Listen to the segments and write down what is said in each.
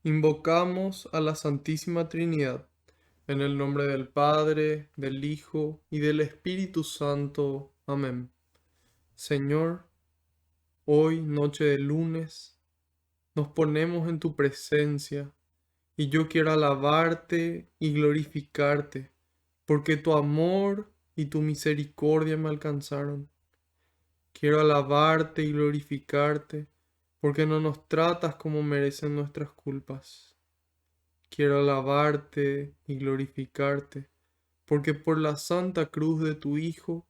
Invocamos a la Santísima Trinidad, en el nombre del Padre, del Hijo y del Espíritu Santo. Amén. Señor, hoy, noche de lunes, nos ponemos en tu presencia y yo quiero alabarte y glorificarte, porque tu amor y tu misericordia me alcanzaron. Quiero alabarte y glorificarte, porque no nos tratas como merecen nuestras culpas. Quiero alabarte y glorificarte, porque por la santa cruz de tu Hijo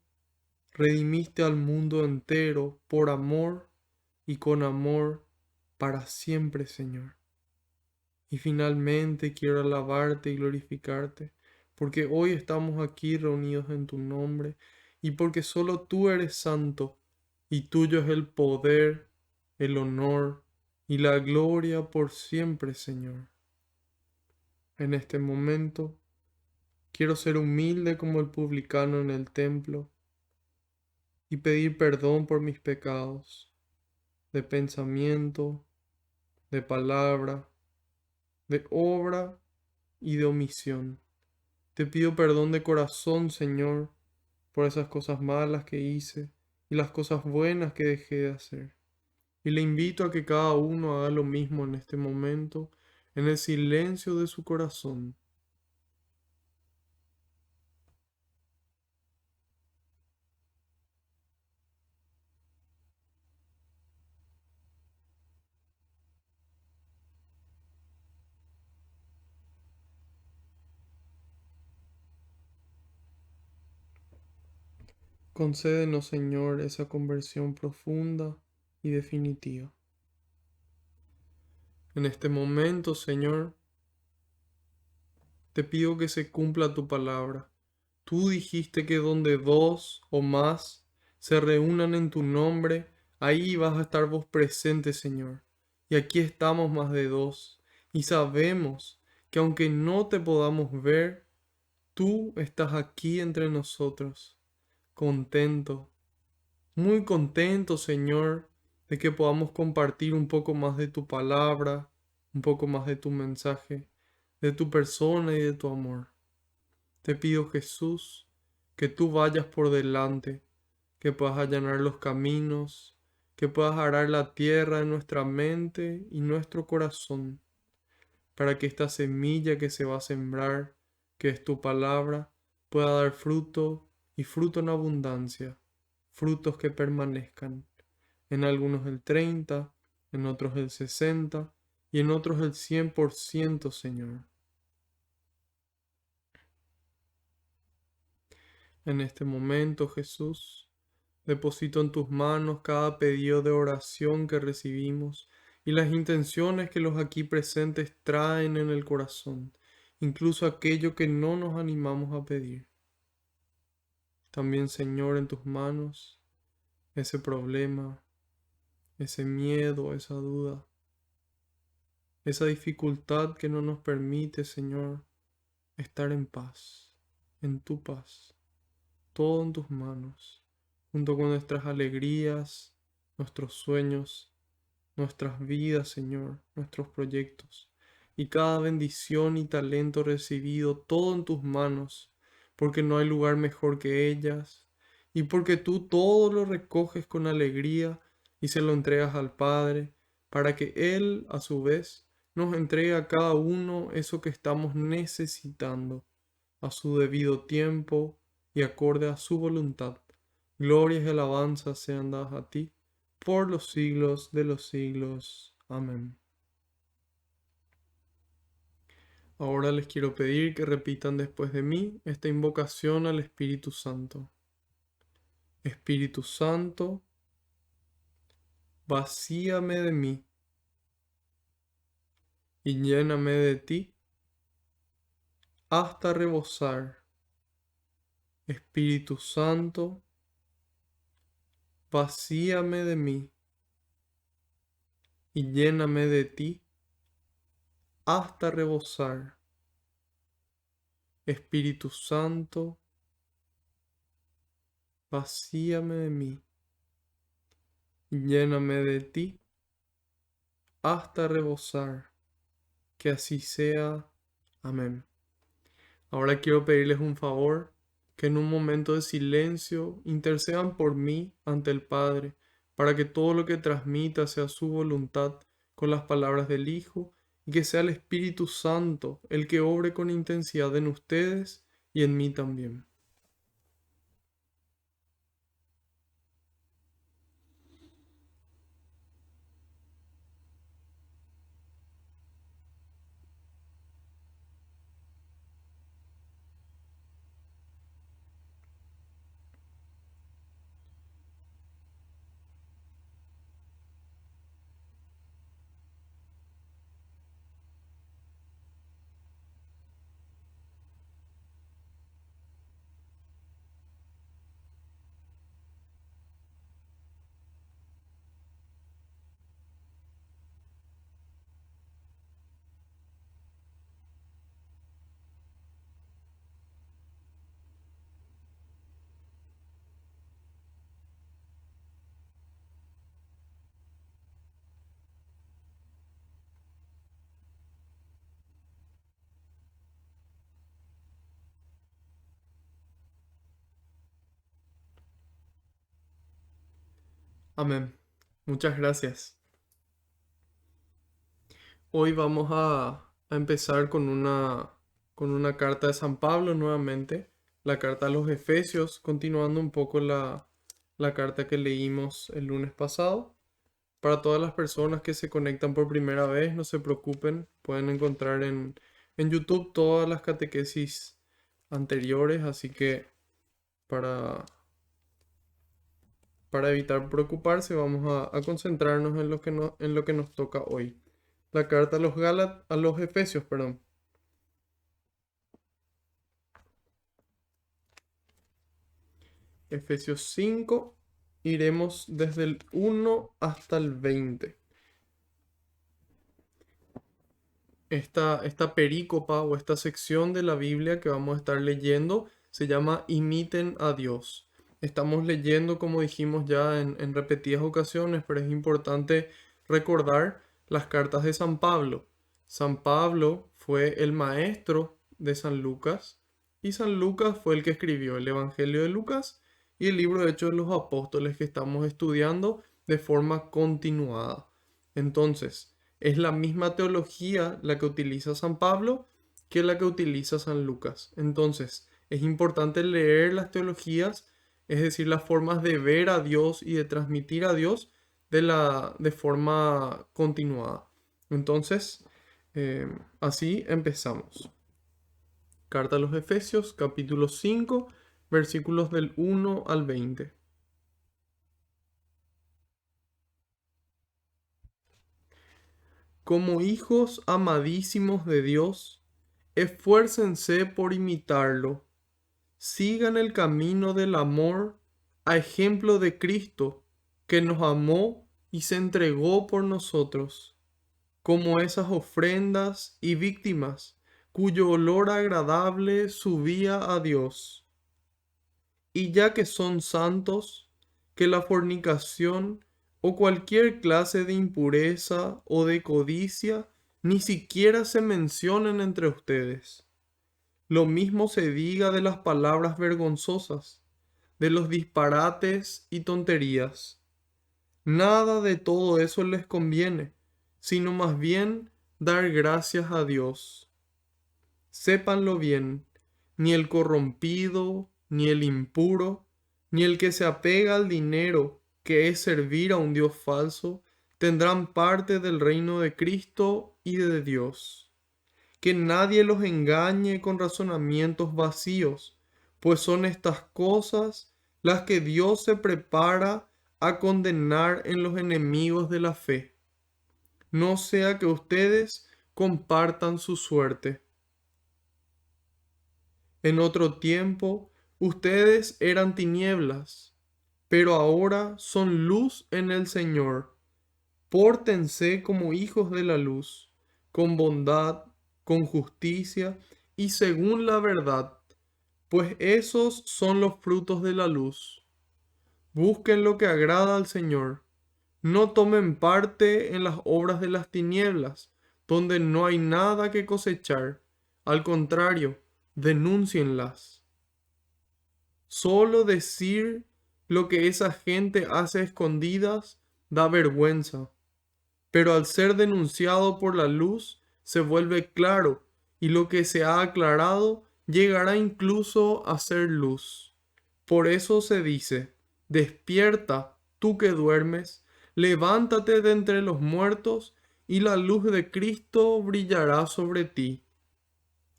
redimiste al mundo entero por amor y con amor para siempre, Señor. Y finalmente quiero alabarte y glorificarte, porque hoy estamos aquí reunidos en tu nombre y porque solo tú eres santo y tuyo es el poder, el honor y la gloria por siempre, Señor. En este momento quiero ser humilde como el publicano en el templo y pedir perdón por mis pecados de pensamiento, de palabra, de obra y de omisión. Te pido perdón de corazón, Señor, por esas cosas malas que hice y las cosas buenas que dejé de hacer. Y le invito a que cada uno haga lo mismo en este momento, en el silencio de su corazón. Concédenos, Señor, esa conversión profunda y definitiva. En este momento, Señor, te pido que se cumpla tu palabra. Tú dijiste que donde dos o más se reúnan en tu nombre, ahí vas a estar vos presente, Señor. Y aquí estamos más de dos. Y sabemos que aunque no te podamos ver, tú estás aquí entre nosotros, contento, muy contento, Señor, de que podamos compartir un poco más de tu palabra, un poco más de tu mensaje, de tu persona y de tu amor. Te pido, Jesús, que tú vayas por delante, que puedas allanar los caminos, que puedas arar la tierra en nuestra mente y nuestro corazón, para que esta semilla que se va a sembrar, que es tu palabra, pueda dar fruto y fruto en abundancia, frutos que permanezcan, en algunos el 30, en otros el 60 y en otros el 100%, Señor. En este momento, Jesús, deposito en tus manos cada pedido de oración que recibimos y las intenciones que los aquí presentes traen en el corazón, incluso aquello que no nos animamos a pedir. También, Señor, en tus manos, ese problema, ese miedo, esa duda, esa dificultad que no nos permite, Señor, estar en paz, en tu paz, todo en tus manos, junto con nuestras alegrías, nuestros sueños, nuestras vidas, Señor, nuestros proyectos, y cada bendición y talento recibido, todo en tus manos, porque no hay lugar mejor que ellas, y porque tú todo lo recoges con alegría y se lo entregas al Padre, para que Él, a su vez, nos entregue a cada uno eso que estamos necesitando, a su debido tiempo y acorde a su voluntad. Glorias y alabanzas sean dadas a ti por los siglos de los siglos. Amén. Ahora les quiero pedir que repitan después de mí esta invocación al Espíritu Santo. Espíritu Santo, vacíame de mí y lléname de ti hasta rebosar. Espíritu Santo, vacíame de mí y lléname de ti hasta rebosar. Espíritu Santo, vacíame de mí y lléname de ti hasta rebosar. Que así sea. Amén. Ahora quiero pedirles un favor, que en un momento de silencio intercedan por mí ante el Padre, para que todo lo que transmita sea su voluntad con las palabras del Hijo, y que sea el Espíritu Santo el que obre con intensidad en ustedes y en mí también. Amén. Muchas gracias. Hoy vamos a empezar con una carta de San Pablo nuevamente, la carta a los Efesios, continuando un poco la carta que leímos el lunes pasado. Para todas las personas que se conectan por primera vez, no se preocupen, pueden encontrar en YouTube todas las catequesis anteriores, así que para, para evitar preocuparse, vamos a concentrarnos en lo que en lo que nos toca hoy. La carta a los a los Efesios, perdón. Efesios 5, iremos desde el 1 hasta el 20. Esta perícopa o esta sección de la Biblia que vamos a estar leyendo se llama Imiten a Dios. Estamos leyendo, como dijimos ya en repetidas ocasiones, pero es importante recordar las cartas de San Pablo. San Pablo fue el maestro de San Lucas y San Lucas fue el que escribió el Evangelio de Lucas y el libro de Hechos de los Apóstoles que estamos estudiando de forma continuada. Entonces, es la misma teología la que utiliza San Pablo que la que utiliza San Lucas. Entonces, es importante leer las teologías, es decir, las formas de ver a Dios y de transmitir a Dios de forma continuada. Entonces, así empezamos. Carta a los Efesios, capítulo 5, versículos del 1 al 20. Como hijos amadísimos de Dios, esfuércense por imitarlo. Sigan el camino del amor a ejemplo de Cristo, que nos amó y se entregó por nosotros, como esas ofrendas y víctimas cuyo olor agradable subía a Dios. Y ya que son santos, que la fornicación o cualquier clase de impureza o de codicia ni siquiera se mencionen entre ustedes. Lo mismo se diga de las palabras vergonzosas, de los disparates y tonterías. Nada de todo eso les conviene, sino más bien dar gracias a Dios. Sépanlo bien, ni el corrompido, ni el impuro, ni el que se apega al dinero, que es servir a un Dios falso, tendrán parte del reino de Cristo y de Dios. Que nadie los engañe con razonamientos vacíos, pues son estas cosas las que Dios se prepara a condenar en los enemigos de la fe. No sea que ustedes compartan su suerte. En otro tiempo, ustedes eran tinieblas, pero ahora son luz en el Señor. Pórtense como hijos de la luz, con bondad, con justicia y según la verdad, pues esos son los frutos de la luz. Busquen lo que agrada al Señor. No tomen parte en las obras de las tinieblas, donde no hay nada que cosechar. Al contrario, denúncienlas. Solo decir lo que esa gente hace a escondidas da vergüenza, pero al ser denunciado por la luz se vuelve claro y lo que se ha aclarado llegará incluso a ser luz. Por eso se dice, despierta, tú que duermes, levántate de entre los muertos y la luz de Cristo brillará sobre ti.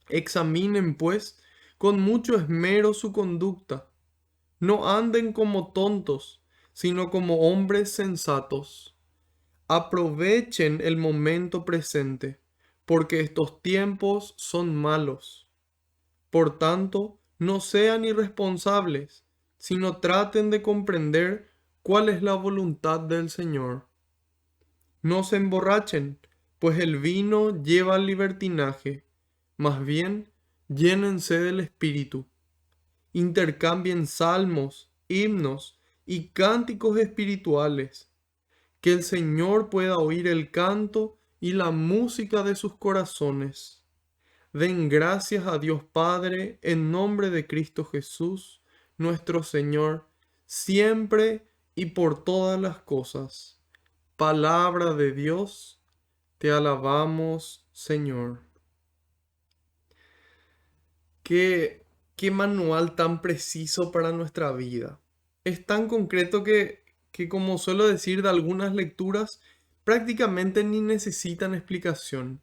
Examinen, pues, con mucho esmero su conducta. No anden como tontos, sino como hombres sensatos. Aprovechen el momento presente, porque estos tiempos son malos. Por tanto, no sean irresponsables, sino traten de comprender cuál es la voluntad del Señor. No se emborrachen, pues el vino lleva al libertinaje. Más bien, llénense del Espíritu. Intercambien salmos, himnos y cánticos espirituales. Que el Señor pueda oír el canto y la música de sus corazones. Den gracias a Dios Padre en nombre de Cristo Jesús, nuestro Señor, siempre y por todas las cosas. Palabra de Dios, te alabamos, Señor. Qué manual tan preciso para nuestra vida. Es tan concreto que, como suelo decir de algunas lecturas, prácticamente ni necesitan explicación.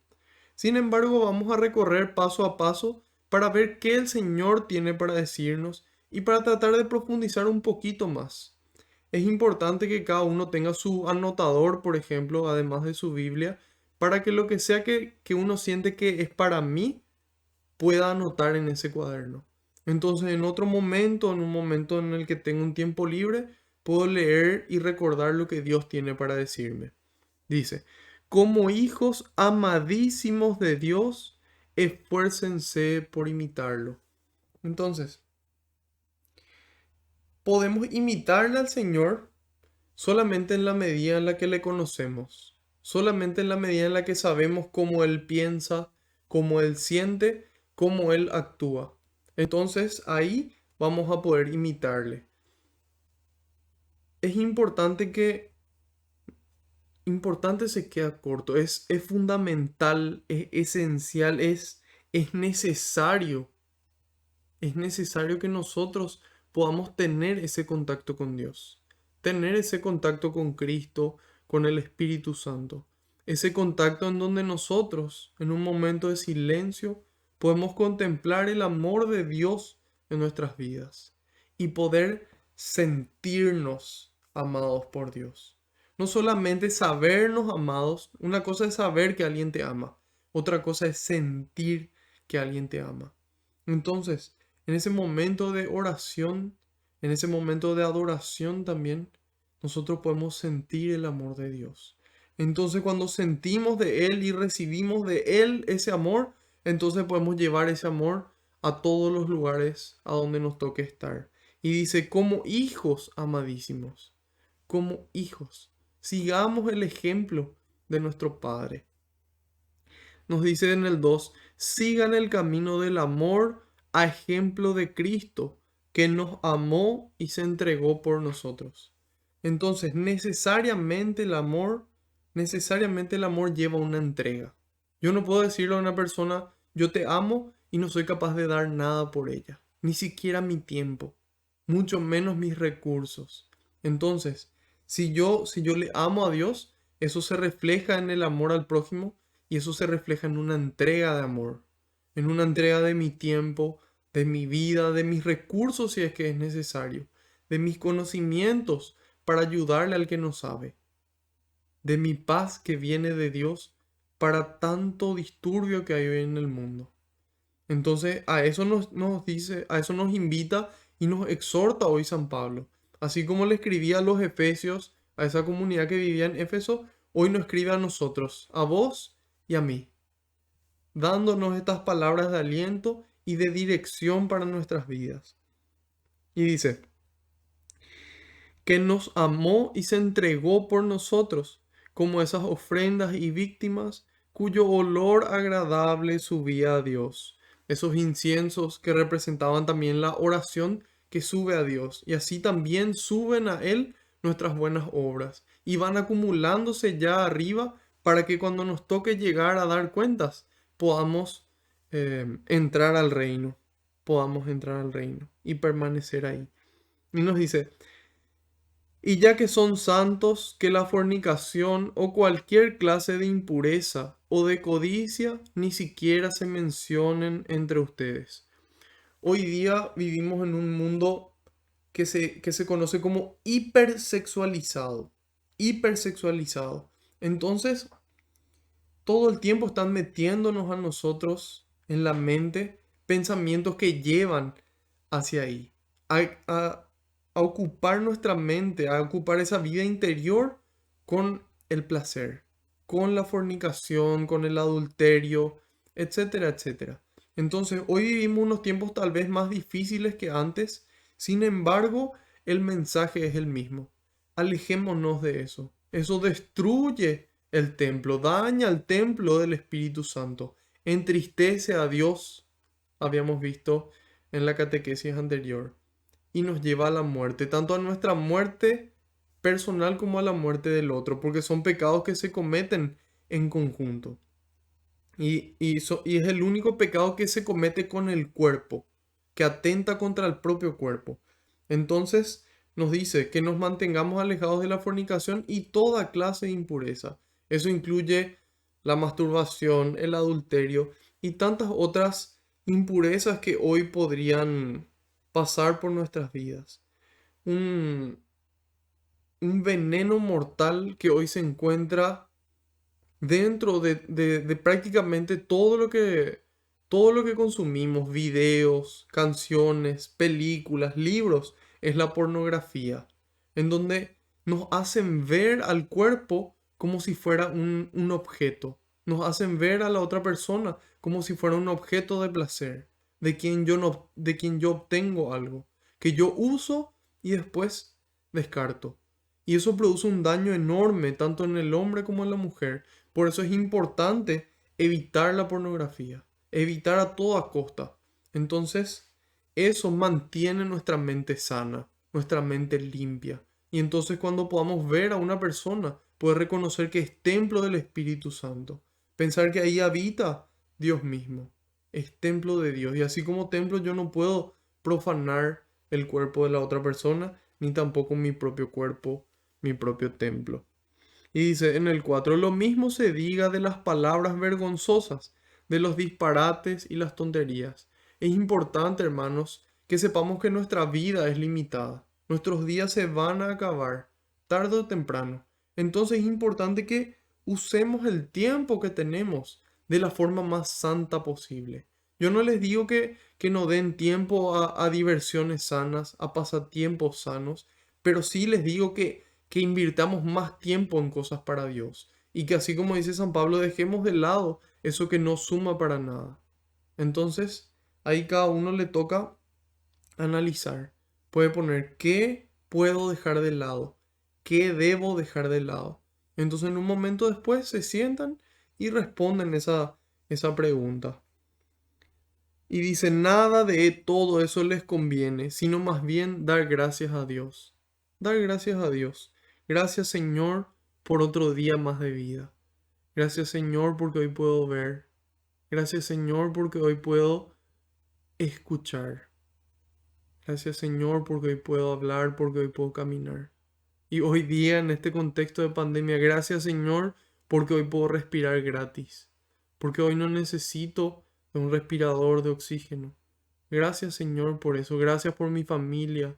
Sin embargo, vamos a recorrer paso a paso para ver qué el Señor tiene para decirnos y para tratar de profundizar un poquito más. Es importante que cada uno tenga su anotador, por ejemplo, además de su Biblia, para que lo que sea que uno siente que es para mí, pueda anotar en ese cuaderno. Entonces, en otro momento, en un momento en el que tengo un tiempo libre, puedo leer y recordar lo que Dios tiene para decirme. Dice, como hijos amadísimos de Dios, esfuércense por imitarlo. Entonces, podemos imitarle al Señor solamente en la medida en la que le conocemos, solamente en la medida en la que sabemos cómo Él piensa, cómo Él siente, cómo Él actúa. Entonces ahí vamos a poder imitarle. Es importante se queda corto, es fundamental, es esencial, es necesario que nosotros podamos tener ese contacto con Dios, tener ese contacto con Cristo, con el Espíritu Santo, ese contacto en donde nosotros, en un momento de silencio, podemos contemplar el amor de Dios en nuestras vidas y poder sentirnos amados por Dios. No solamente sabernos amados, una cosa es saber que alguien te ama, otra cosa es sentir que alguien te ama. Entonces, en ese momento de oración, en ese momento de adoración también, nosotros podemos sentir el amor de Dios. Entonces, cuando sentimos de Él y recibimos de Él ese amor, entonces podemos llevar ese amor a todos los lugares a donde nos toque estar. Y dice, como hijos amadísimos, como hijos, sigamos el ejemplo de nuestro Padre. Nos dice en el 2, sigan el camino del amor a ejemplo de Cristo, que nos amó y se entregó por nosotros. Entonces, necesariamente el amor lleva una entrega. Yo no puedo decirle a una persona, yo te amo y no soy capaz de dar nada por ella, ni siquiera mi tiempo, mucho menos mis recursos. Entonces, si yo le amo a Dios, eso se refleja en el amor al prójimo y eso se refleja en una entrega de amor, en una entrega de mi tiempo, de mi vida, de mis recursos si es que es necesario, de mis conocimientos para ayudarle al que no sabe, de mi paz que viene de Dios para tanto disturbio que hay hoy en el mundo. Entonces, a eso nos dice, a eso nos invita y nos exhorta hoy San Pablo. Así como le escribía a los efesios, a esa comunidad que vivía en Éfeso, hoy nos escribe a nosotros, a vos y a mí, dándonos estas palabras de aliento y de dirección para nuestras vidas. Y dice, que nos amó y se entregó por nosotros, como esas ofrendas y víctimas cuyo olor agradable subía a Dios. Esos inciensos que representaban también la oración que sube a Dios. Y así también suben a Él nuestras buenas obras. Y van acumulándose ya arriba para que cuando nos toque llegar a dar cuentas, podamos entrar al reino. Podamos entrar al reino y permanecer ahí. Y nos dice, y ya que son santos, que la fornicación o cualquier clase de impureza o de codicia ni siquiera se mencionen entre ustedes. Hoy día vivimos en un mundo que se conoce como hipersexualizado. Hipersexualizado. Entonces, todo el tiempo están metiéndonos a nosotros en la mente pensamientos que llevan hacia ahí, a, a- a ocupar nuestra mente, a ocupar esa vida interior con el placer, con la fornicación, con el adulterio, etcétera, etcétera. Entonces, hoy vivimos unos tiempos tal vez más difíciles que antes, sin embargo, el mensaje es el mismo. Alejémonos de eso. Eso destruye el templo, daña el templo del Espíritu Santo, entristece a Dios, habíamos visto en la catequesis anterior, y nos lleva a la muerte, tanto a nuestra muerte personal como a la muerte del otro, porque son pecados que se cometen en conjunto. Y es el único pecado que se comete con el cuerpo, que atenta contra el propio cuerpo. Entonces nos dice que nos mantengamos alejados de la fornicación y toda clase de impureza. Eso incluye la masturbación, el adulterio y tantas otras impurezas que hoy podrían pasar por nuestras vidas. Un, un veneno mortal que hoy se encuentra dentro de prácticamente todo lo que consumimos, videos, canciones, películas, libros, es la pornografía, en donde nos hacen ver al cuerpo como si fuera un objeto, nos hacen ver a la otra persona como si fuera un objeto de placer, de quien yo no, de quien yo obtengo algo, que yo uso y después descarto. Y eso produce un daño enorme tanto en el hombre como en la mujer. Por eso es importante evitar la pornografía, evitar a toda costa. Entonces, eso mantiene nuestra mente sana, nuestra mente limpia. Y entonces cuando podamos ver a una persona, poder reconocer que es templo del Espíritu Santo. Pensar que ahí habita Dios mismo. Es templo de Dios. Y así como templo yo no puedo profanar el cuerpo de la otra persona, ni tampoco mi propio cuerpo, mi propio templo. Y dice en el 4 lo mismo se diga de las palabras vergonzosas, de los disparates y las tonterías. Es importante, hermanos, que sepamos que nuestra vida es limitada. Nuestros días se van a acabar, tarde o temprano. Entonces es importante que usemos el tiempo que tenemos de la forma más santa posible. Yo no les digo que no den tiempo a diversiones sanas, a pasatiempos sanos, pero sí les digo que invirtamos más tiempo en cosas para Dios y que así como dice San Pablo, dejemos de lado eso que no suma para nada. Entonces, ahí cada uno le toca analizar. Puede poner qué puedo dejar de lado, qué debo dejar de lado. Entonces, en un momento después se sientan y responden esa pregunta. Y dice, nada de todo eso les conviene, sino más bien dar gracias a Dios. Dar gracias a Dios. Gracias, Señor, por otro día más de vida. Gracias, Señor, porque hoy puedo ver. Gracias, Señor, porque hoy puedo escuchar. Gracias, Señor, porque hoy puedo hablar, porque hoy puedo caminar. Y hoy día, en este contexto de pandemia, gracias, Señor, porque hoy puedo respirar gratis. Porque hoy no necesito de un respirador de oxígeno. Gracias, Señor, por eso. Gracias por mi familia.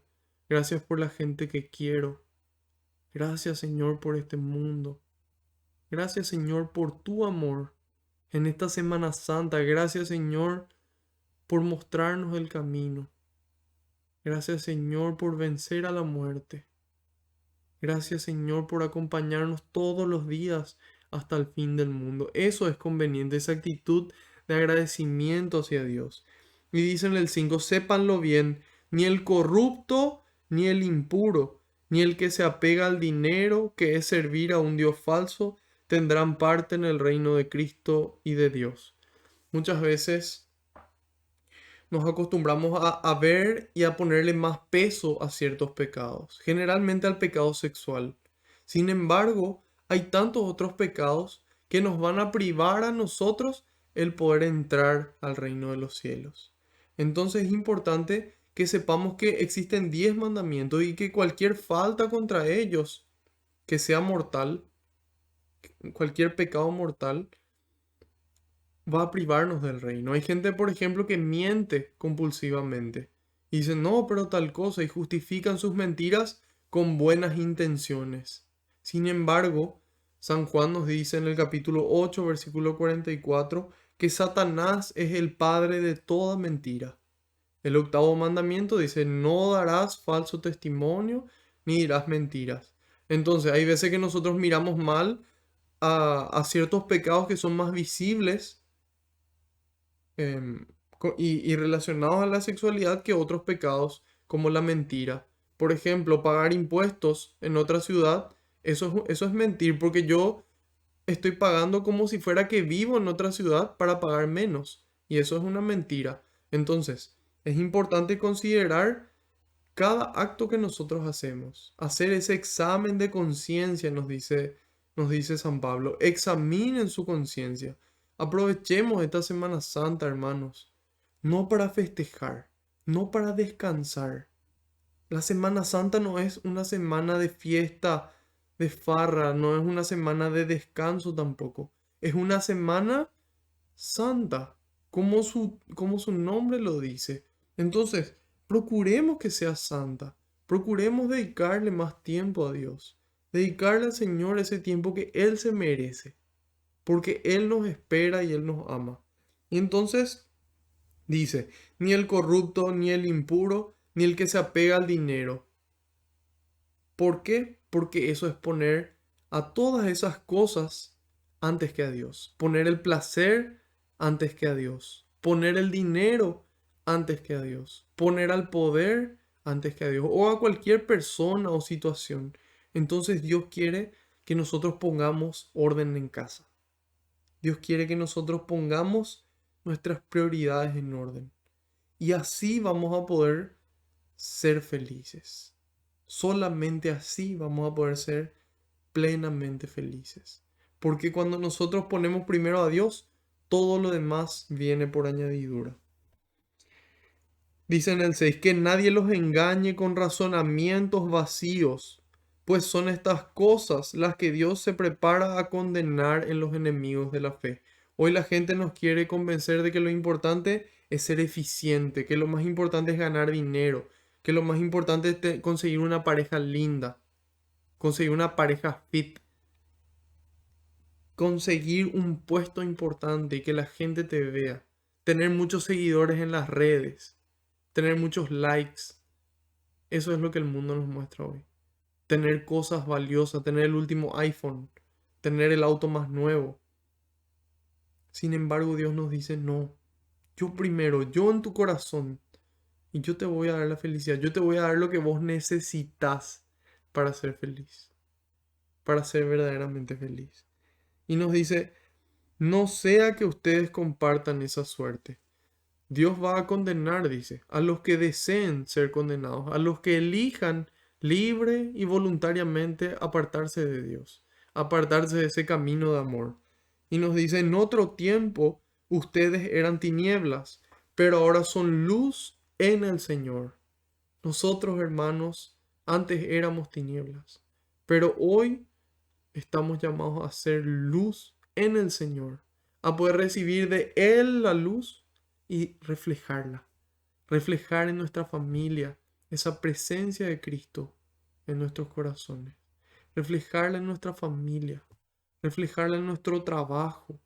Gracias por la gente que quiero. Gracias, Señor, por este mundo. Gracias, Señor, por tu amor en esta Semana Santa. Gracias, Señor, por mostrarnos el camino. Gracias, Señor, por vencer a la muerte. Gracias, Señor, por acompañarnos todos los días hasta el fin del mundo. Eso es conveniente, esa actitud de agradecimiento hacia Dios. Y dice en el 5, sépanlo bien, ni el corrupto, ni el impuro, ni el que se apega al dinero, que es servir a un Dios falso, tendrán parte en el reino de Cristo y de Dios. Muchas veces nos acostumbramos a ver y a ponerle más peso a ciertos pecados, generalmente al pecado sexual. Sin embargo, hay tantos otros pecados que nos van a privar a nosotros el poder entrar al reino de los cielos. Entonces es importante que sepamos que existen 10 mandamientos y que cualquier falta contra ellos, que sea mortal, cualquier pecado mortal, va a privarnos del reino. Hay gente, por ejemplo, que miente compulsivamente y dicen, no, pero tal cosa, y justifican sus mentiras con buenas intenciones. Sin embargo, San Juan nos dice en el capítulo 8, versículo 44, que Satanás es el padre de toda mentira. El octavo mandamiento dice, no darás falso testimonio ni dirás mentiras. Entonces, hay veces que nosotros miramos mal a ciertos pecados que son más visibles em, y relacionados a la sexualidad que otros pecados como la mentira. Por ejemplo, pagar impuestos en otra ciudad, eso es mentir porque yo estoy pagando como si fuera que vivo en otra ciudad para pagar menos. Y eso es una mentira. Entonces, es importante considerar cada acto que nosotros hacemos. Hacer ese examen de conciencia, nos dice San Pablo. Examinen su conciencia. Aprovechemos esta Semana Santa, hermanos. No para festejar, no para descansar. La Semana Santa no es una semana de fiesta, de farra, no es una semana de descanso tampoco. Es una semana santa, como su nombre lo dice. Entonces, procuremos que sea santa. Procuremos dedicarle más tiempo a Dios. Dedicarle al Señor ese tiempo que Él se merece. Porque Él nos espera y Él nos ama. Y entonces dice, ni el corrupto, ni el impuro, ni el que se apega al dinero. ¿Por qué? Porque eso es poner a todas esas cosas antes que a Dios. Poner el placer antes que a Dios. Poner el dinero antes que a Dios. Poner al poder antes que a Dios. O a cualquier persona o situación. Entonces Dios quiere que nosotros pongamos orden en casa. Dios quiere que nosotros pongamos nuestras prioridades en orden. Y así vamos a poder ser felices. Solamente así vamos a poder ser plenamente felices. Porque cuando nosotros ponemos primero a Dios, todo lo demás viene por añadidura. Dice en el 6, que nadie los engañe con razonamientos vacíos, pues son estas cosas las que Dios se prepara a condenar en los enemigos de la fe. Hoy la gente nos quiere convencer de que lo importante es ser eficiente, que lo más importante es ganar dinero, que lo más importante es conseguir una pareja linda, conseguir una pareja fit, conseguir un puesto importante y que la gente te vea, tener muchos seguidores en las redes, tener muchos likes. Eso es lo que el mundo nos muestra hoy. Tener cosas valiosas, tener el último iPhone, tener el auto más nuevo. Sin embargo, Dios nos dice, no, yo primero, yo en tu corazón, y yo te voy a dar la felicidad, yo te voy a dar lo que vos necesitas para ser feliz, para ser verdaderamente feliz. Y nos dice, no sea que ustedes compartan esa suerte. Dios va a condenar, dice, a los que deseen ser condenados, a los que elijan libre y voluntariamente apartarse de Dios, apartarse de ese camino de amor. Y nos dice, en otro tiempo ustedes eran tinieblas, pero ahora son luz en el Señor. Nosotros, hermanos, antes éramos tinieblas, pero hoy estamos llamados a ser luz en el Señor, a poder recibir de Él la luz y reflejarla, reflejar en nuestra familia esa presencia de Cristo en nuestros corazones, reflejarla en nuestra familia, reflejarla en nuestro trabajo,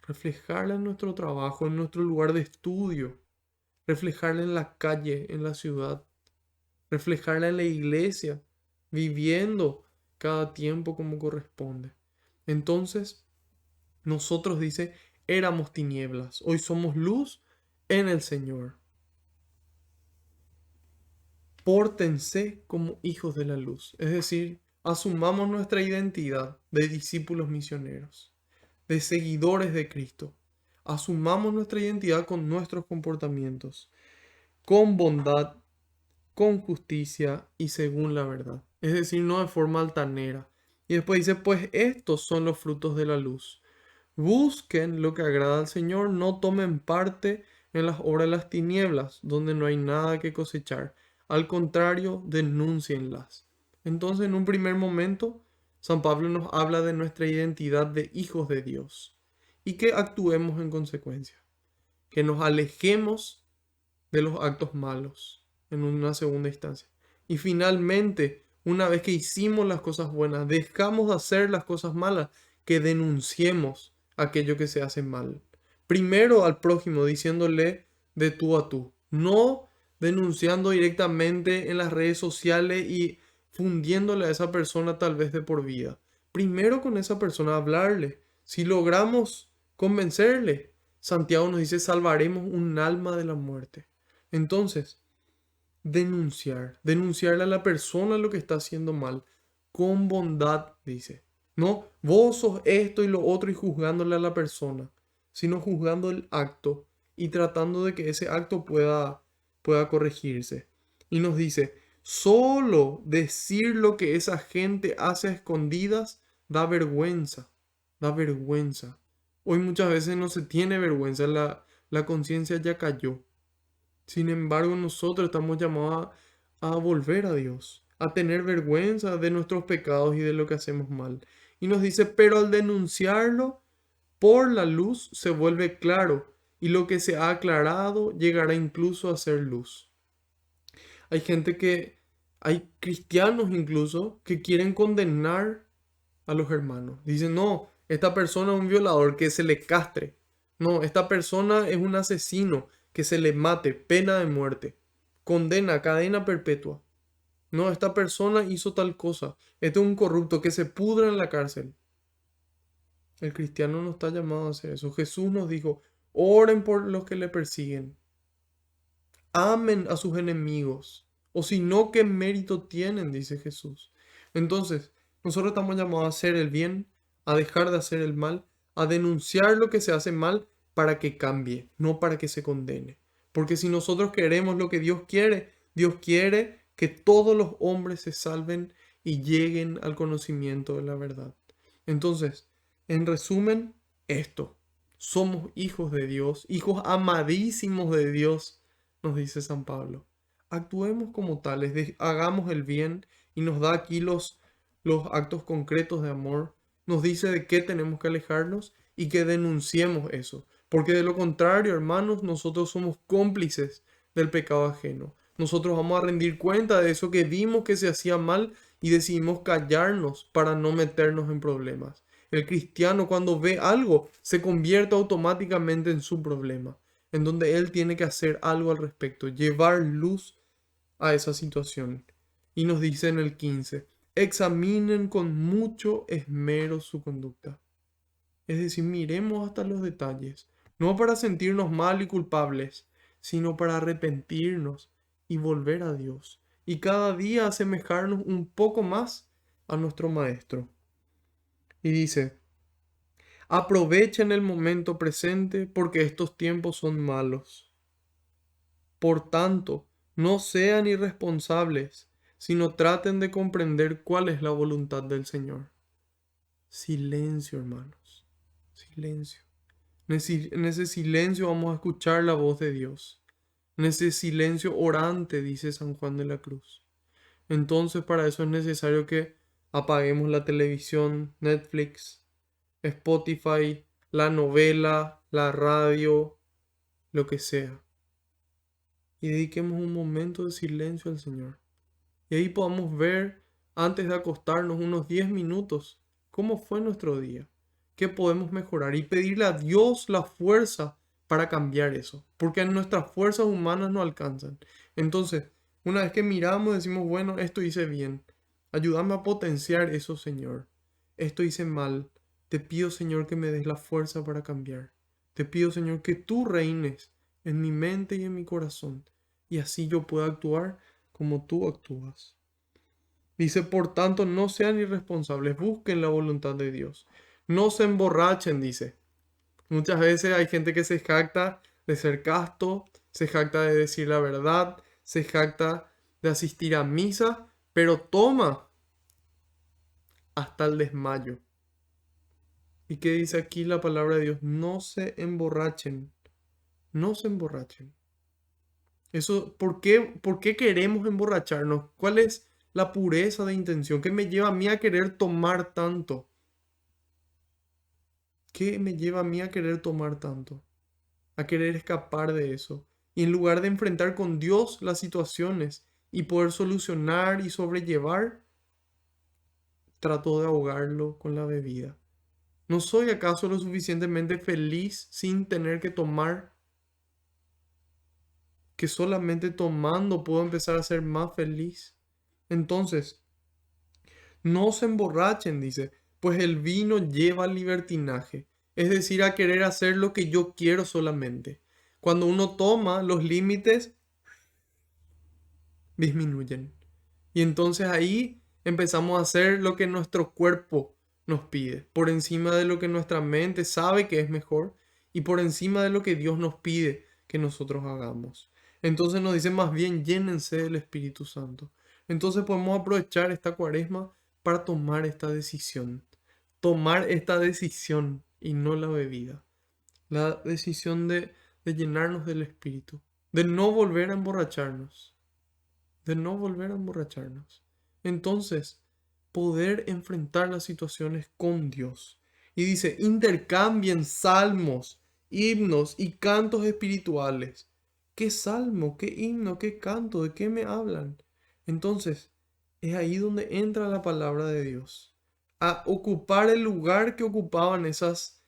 reflejarla en nuestro trabajo, en nuestro lugar de estudio, reflejarla en la calle, en la ciudad, reflejarla en la iglesia, viviendo cada tiempo como corresponde. Entonces, nosotros, dice, éramos tinieblas, hoy somos luz en el Señor. Pórtense como hijos de la luz, es decir, Asumamos nuestra identidad de discípulos misioneros, de seguidores de Cristo. Asumamos nuestra identidad con nuestros comportamientos, con bondad, con justicia y según la verdad. Es decir, no de forma altanera. Y después dice, pues estos son los frutos de la luz. Busquen lo que agrada al Señor, no tomen parte en las obras de las tinieblas, donde no hay nada que cosechar. Al contrario, denúncienlas. Entonces, en un primer momento, San Pablo nos habla de nuestra identidad de hijos de Dios y que actuemos en consecuencia, que nos alejemos de los actos malos en una segunda instancia. Y finalmente, una vez que hicimos las cosas buenas, dejamos de hacer las cosas malas, que denunciemos aquello que se hace mal. Primero al prójimo, diciéndole de tú a tú, no denunciando directamente en las redes sociales y fundiéndole a esa persona tal vez de por vida. Primero con esa persona hablarle. Si logramos convencerle, Santiago nos dice, salvaremos un alma de la muerte. Entonces, denunciarle a la persona lo que está haciendo mal, con bondad, dice. No, vos sos esto y lo otro y juzgándole a la persona, sino juzgando el acto y tratando de que ese acto pueda corregirse. Y nos dice, solo decir lo que esa gente hace a escondidas da vergüenza, da vergüenza. Hoy muchas veces no se tiene vergüenza, la conciencia ya cayó. Sin embargo, nosotros estamos llamados a volver a Dios, a tener vergüenza de nuestros pecados y de lo que hacemos mal. Y nos dice, pero al denunciarlo por la luz se vuelve claro y lo que se ha aclarado llegará incluso a ser luz. Hay gente hay cristianos incluso, que quieren condenar a los hermanos. Dicen, no, esta persona es un violador, que se le castre. No, esta persona es un asesino, que se le mate, pena de muerte, condena, cadena perpetua. No, esta persona hizo tal cosa. Este es un corrupto, que se pudra en la cárcel. El cristiano no está llamado a hacer eso. Jesús nos dijo, oren por los que le persiguen. Amen a sus enemigos. O si no, ¿qué mérito tienen? Dice Jesús. Entonces, nosotros estamos llamados a hacer el bien, a dejar de hacer el mal, a denunciar lo que se hace mal para que cambie, no para que se condene. Porque si nosotros queremos lo que Dios quiere que todos los hombres se salven y lleguen al conocimiento de la verdad. Entonces, en resumen, esto. Somos hijos de Dios, hijos amadísimos de Dios, nos dice San Pablo. Actuemos como tales, hagamos el bien y nos da aquí los actos concretos de amor. Nos dice de qué tenemos que alejarnos y que denunciemos eso. Porque de lo contrario, hermanos, nosotros somos cómplices del pecado ajeno. Nosotros vamos a rendir cuenta de eso que vimos que se hacía mal y decidimos callarnos para no meternos en problemas. El cristiano cuando ve algo se convierte automáticamente en su problema, en donde él tiene que hacer algo al respecto, llevar luz a esa situación. Y nos dice en el 15, examinen con mucho esmero su conducta. Es decir, miremos hasta los detalles, no para sentirnos mal y culpables, sino para arrepentirnos y volver a Dios. Y cada día asemejarnos un poco más a nuestro Maestro. Y dice, aprovechen el momento presente porque estos tiempos son malos. Por tanto, no sean irresponsables, sino traten de comprender cuál es la voluntad del Señor. Silencio, hermanos. Silencio. En ese silencio vamos a escuchar la voz de Dios. En ese silencio orante, dice San Juan de la Cruz. Entonces, para eso es necesario que apaguemos la televisión, Netflix, Spotify, la novela, la radio, lo que sea. Y dediquemos un momento de silencio al Señor. Y ahí podamos ver, antes de acostarnos, unos 10 minutos, cómo fue nuestro día, qué podemos mejorar y pedirle a Dios la fuerza para cambiar eso, porque nuestras fuerzas humanas no alcanzan. Entonces, una vez que miramos, decimos, bueno, esto hice bien, ayúdame a potenciar eso, Señor. Esto hice mal. Te pido, Señor, que me des la fuerza para cambiar. Te pido, Señor, que tú reines en mi mente y en mi corazón, y así yo pueda actuar como tú actúas. Dice, por tanto, no sean irresponsables, busquen la voluntad de Dios. No se emborrachen, dice. Muchas veces hay gente que se jacta de ser casto, se jacta de decir la verdad, se jacta de asistir a misa, pero toma hasta el desmayo. ¿Y qué dice aquí la palabra de Dios? No se emborrachen, no se emborrachen. Eso, ¿por qué queremos emborracharnos? ¿Cuál es la pureza de intención? ¿Qué me lleva a mí a querer tomar tanto? ¿Qué me lleva a mí a querer tomar tanto? A querer escapar de eso. Y en lugar de enfrentar con Dios las situaciones y poder solucionar y sobrellevar, trato de ahogarlo con la bebida. ¿No soy acaso lo suficientemente feliz sin tener que tomar, que solamente tomando puedo empezar a ser más feliz? Entonces, no se emborrachen, dice, pues el vino lleva al libertinaje, es decir, a querer hacer lo que yo quiero solamente. Cuando uno toma, los límites disminuyen. Y entonces ahí empezamos a hacer lo que nuestro cuerpo nos pide, por encima de lo que nuestra mente sabe que es mejor y por encima de lo que Dios nos pide que nosotros hagamos. Entonces nos dice más bien, llénense del Espíritu Santo. Entonces podemos aprovechar esta cuaresma para tomar esta decisión y no la bebida. La decisión de llenarnos del Espíritu, de no volver a emborracharnos, de no volver a emborracharnos. Entonces, poder enfrentar las situaciones con Dios. Y dice, intercambien salmos, himnos y cantos espirituales. ¿Qué salmo, qué himno, qué canto, de qué me hablan? Entonces, es ahí donde entra la palabra de Dios. A ocupar el lugar que ocupaban esas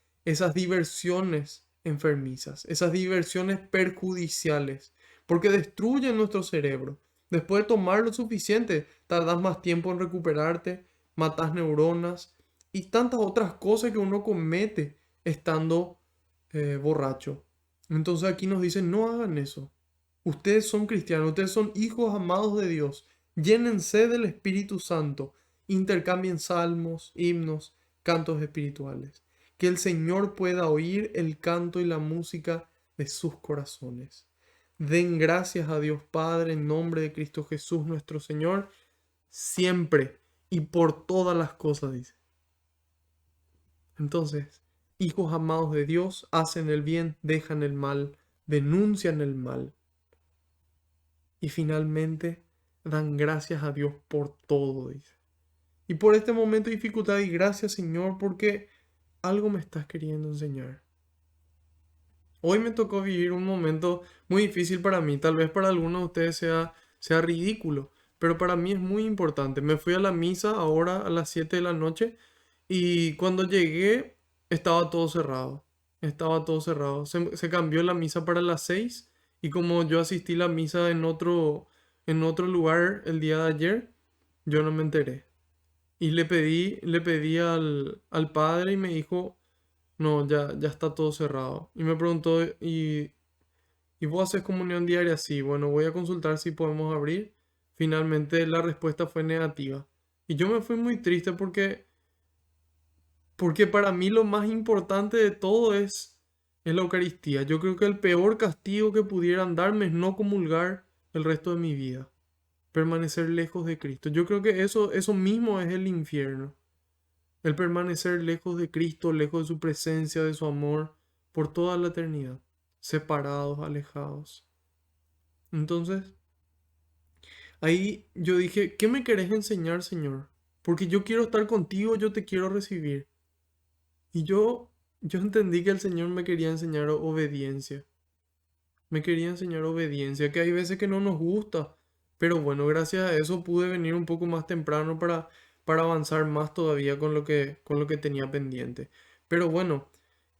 diversiones enfermizas, esas diversiones perjudiciales, porque destruyen nuestro cerebro. Después de tomar lo suficiente, tardas más tiempo en recuperarte, matas neuronas y tantas otras cosas que uno comete estando borracho. Entonces aquí nos dicen, no hagan eso. Ustedes son cristianos, ustedes son hijos amados de Dios. Llénense del Espíritu Santo. Intercambien salmos, himnos, cantos espirituales. Que el Señor pueda oír el canto y la música de sus corazones. Den gracias a Dios Padre en nombre de Cristo Jesús nuestro Señor, siempre y por todas las cosas, dice. Entonces, hijos amados de Dios, hacen el bien, dejan el mal, denuncian el mal y finalmente dan gracias a Dios por todo, dice. Y por este momento de dificultad y gracias, Señor, porque algo me estás queriendo enseñar. Hoy me tocó vivir un momento muy difícil para mí. Tal vez para algunos de ustedes sea ridículo, pero para mí es muy importante. Me fui a la misa ahora a las 7 de la noche y cuando llegué estaba todo cerrado. Estaba todo cerrado. Se cambió la misa para las 6 y como yo asistí a la misa en otro lugar el día de ayer, yo no me enteré. Y le pedí al padre y me dijo, no, ya está todo cerrado. Y me preguntó, ¿y vos haces comunión diaria? Sí, bueno, voy a consultar si podemos abrir. Finalmente la respuesta fue negativa. Y yo me fui muy triste porque para mí lo más importante de todo es la Eucaristía. Yo creo que el peor castigo que pudieran darme es no comulgar el resto de mi vida. Permanecer lejos de Cristo. Yo creo que eso mismo es el infierno. El permanecer lejos de Cristo, lejos de su presencia, de su amor, por toda la eternidad, separados, alejados. Entonces, ahí yo dije, ¿qué me querés enseñar, Señor? Porque yo quiero estar contigo, yo te quiero recibir. Y yo entendí que el Señor me quería enseñar obediencia. Me quería enseñar obediencia, que hay veces que no nos gusta. Pero bueno, gracias a eso pude venir un poco más temprano para avanzar más todavía con lo que tenía pendiente. Pero bueno,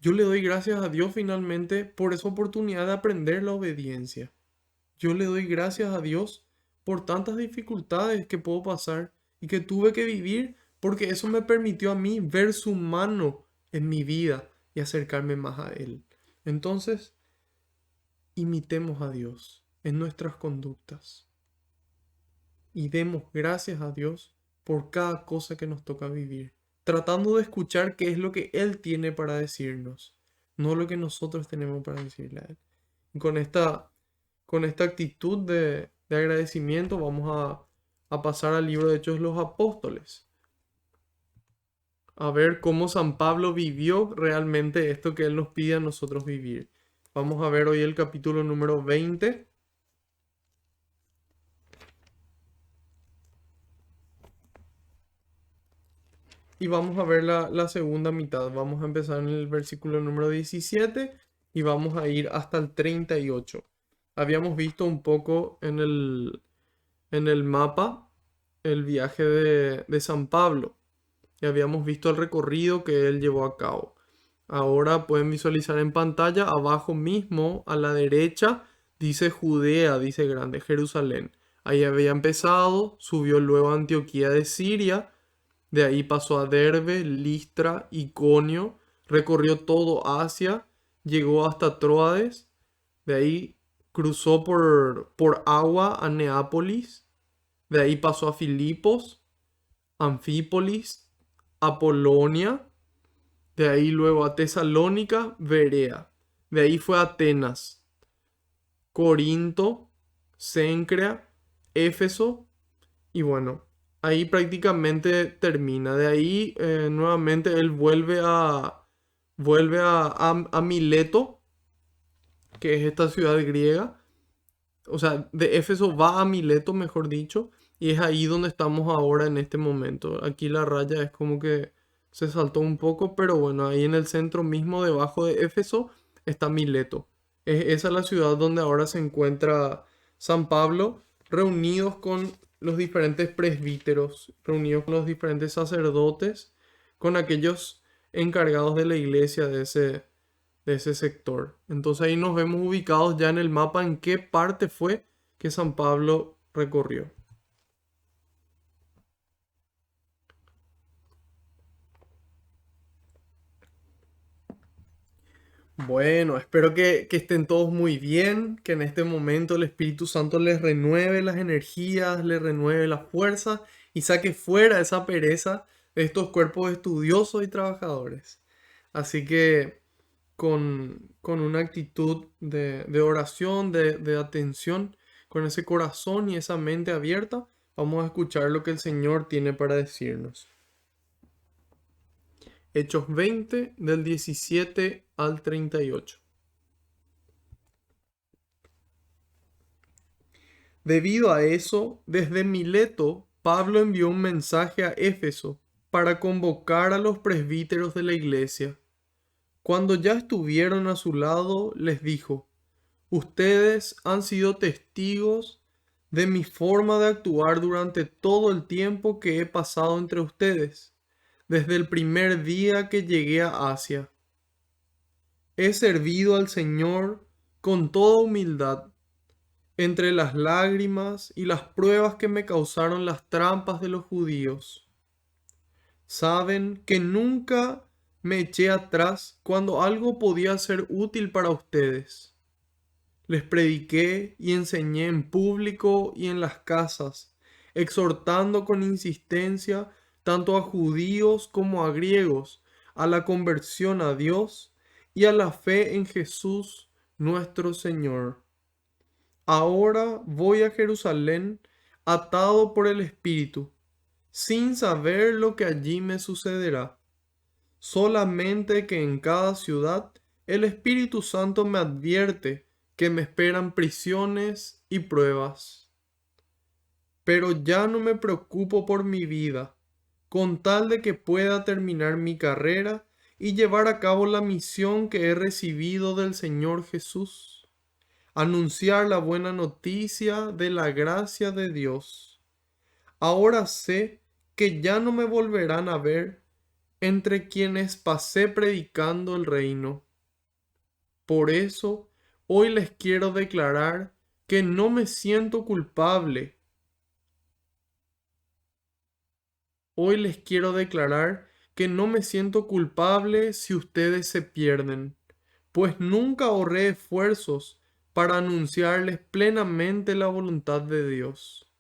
yo le doy gracias a Dios finalmente por esa oportunidad de aprender la obediencia. Yo le doy gracias a Dios por tantas dificultades que puedo pasar y que tuve que vivir porque eso me permitió a mí ver su mano en mi vida y acercarme más a Él. Entonces, imitemos a Dios en nuestras conductas y demos gracias a Dios por cada cosa que nos toca vivir, tratando de escuchar qué es lo que Él tiene para decirnos, no lo que nosotros tenemos para decirle a Él. Y con esta actitud de agradecimiento vamos a pasar al libro de Hechos de los Apóstoles, a ver cómo San Pablo vivió realmente esto que Él nos pide a nosotros vivir. Vamos a ver hoy el capítulo número 20. Y vamos a ver la segunda mitad. Vamos a empezar en el versículo número 17 y vamos a ir hasta el 38. Habíamos visto un poco en el mapa el viaje de San Pablo y habíamos visto el recorrido que él llevó a cabo. Ahora pueden visualizar en pantalla, abajo mismo, a la derecha, dice Judea, dice grande, Jerusalén. Ahí había empezado, subió luego a Antioquía de Siria, de ahí pasó a Derbe, Listra, Iconio, recorrió todo Asia, llegó hasta Troades, de ahí cruzó por agua a Neápolis, de ahí pasó a Filipos, Anfípolis, Apolonia, de ahí luego a Tesalónica, Berea, de ahí fue a Atenas, Corinto, Cencrea, Éfeso y bueno, ahí prácticamente termina. De ahí nuevamente él vuelve a Mileto, que es esta ciudad griega. O sea, de Éfeso va a Mileto, mejor dicho, y es ahí donde estamos ahora en este momento. Aquí la raya es como que se saltó un poco, pero bueno, ahí en el centro mismo, debajo de Éfeso, está Mileto. Esa es la ciudad donde ahora se encuentra San Pablo, reunidos con los diferentes presbíteros, reunidos con los diferentes sacerdotes, con aquellos encargados de la iglesia de ese sector. Entonces ahí nos vemos ubicados ya en el mapa en qué parte fue que San Pablo recorrió. Bueno, espero que estén todos muy bien, que en este momento el Espíritu Santo les renueve las energías, les renueve la fuerza y saque fuera esa pereza de estos cuerpos estudiosos y trabajadores. Así que con una actitud de oración, de atención, con ese corazón y esa mente abierta, vamos a escuchar lo que el Señor tiene para decirnos. Hechos 20 del 17 al 38. Debido a eso, desde Mileto, Pablo envió un mensaje a Éfeso para convocar a los presbíteros de la iglesia. Cuando ya estuvieron a su lado, les dijo: Ustedes han sido testigos de mi forma de actuar durante todo el tiempo que he pasado entre ustedes, desde el primer día que llegué a Asia. He servido al Señor con toda humildad, entre las lágrimas y las pruebas que me causaron las trampas de los judíos. Saben que nunca me eché atrás cuando algo podía ser útil para ustedes. Les prediqué y enseñé en público y en las casas, exhortando con insistencia tanto a judíos como a griegos a la conversión a Dios y a la fe en Jesús nuestro Señor. Ahora voy a Jerusalén atado por el Espíritu, sin saber lo que allí me sucederá. Solamente que en cada ciudad el Espíritu Santo me advierte que me esperan prisiones y pruebas. Pero ya no me preocupo por mi vida, con tal de que pueda terminar mi carrera y llevar a cabo la misión que he recibido del Señor Jesús: anunciar la buena noticia de la gracia de Dios. Ahora sé que ya no me volverán a ver entre quienes pasé predicando el reino. Por eso, hoy les quiero declarar que no me siento culpable. Hoy les quiero declarar que no me siento culpable si ustedes se pierden, pues nunca ahorré esfuerzos para anunciarles plenamente la voluntad de Dios.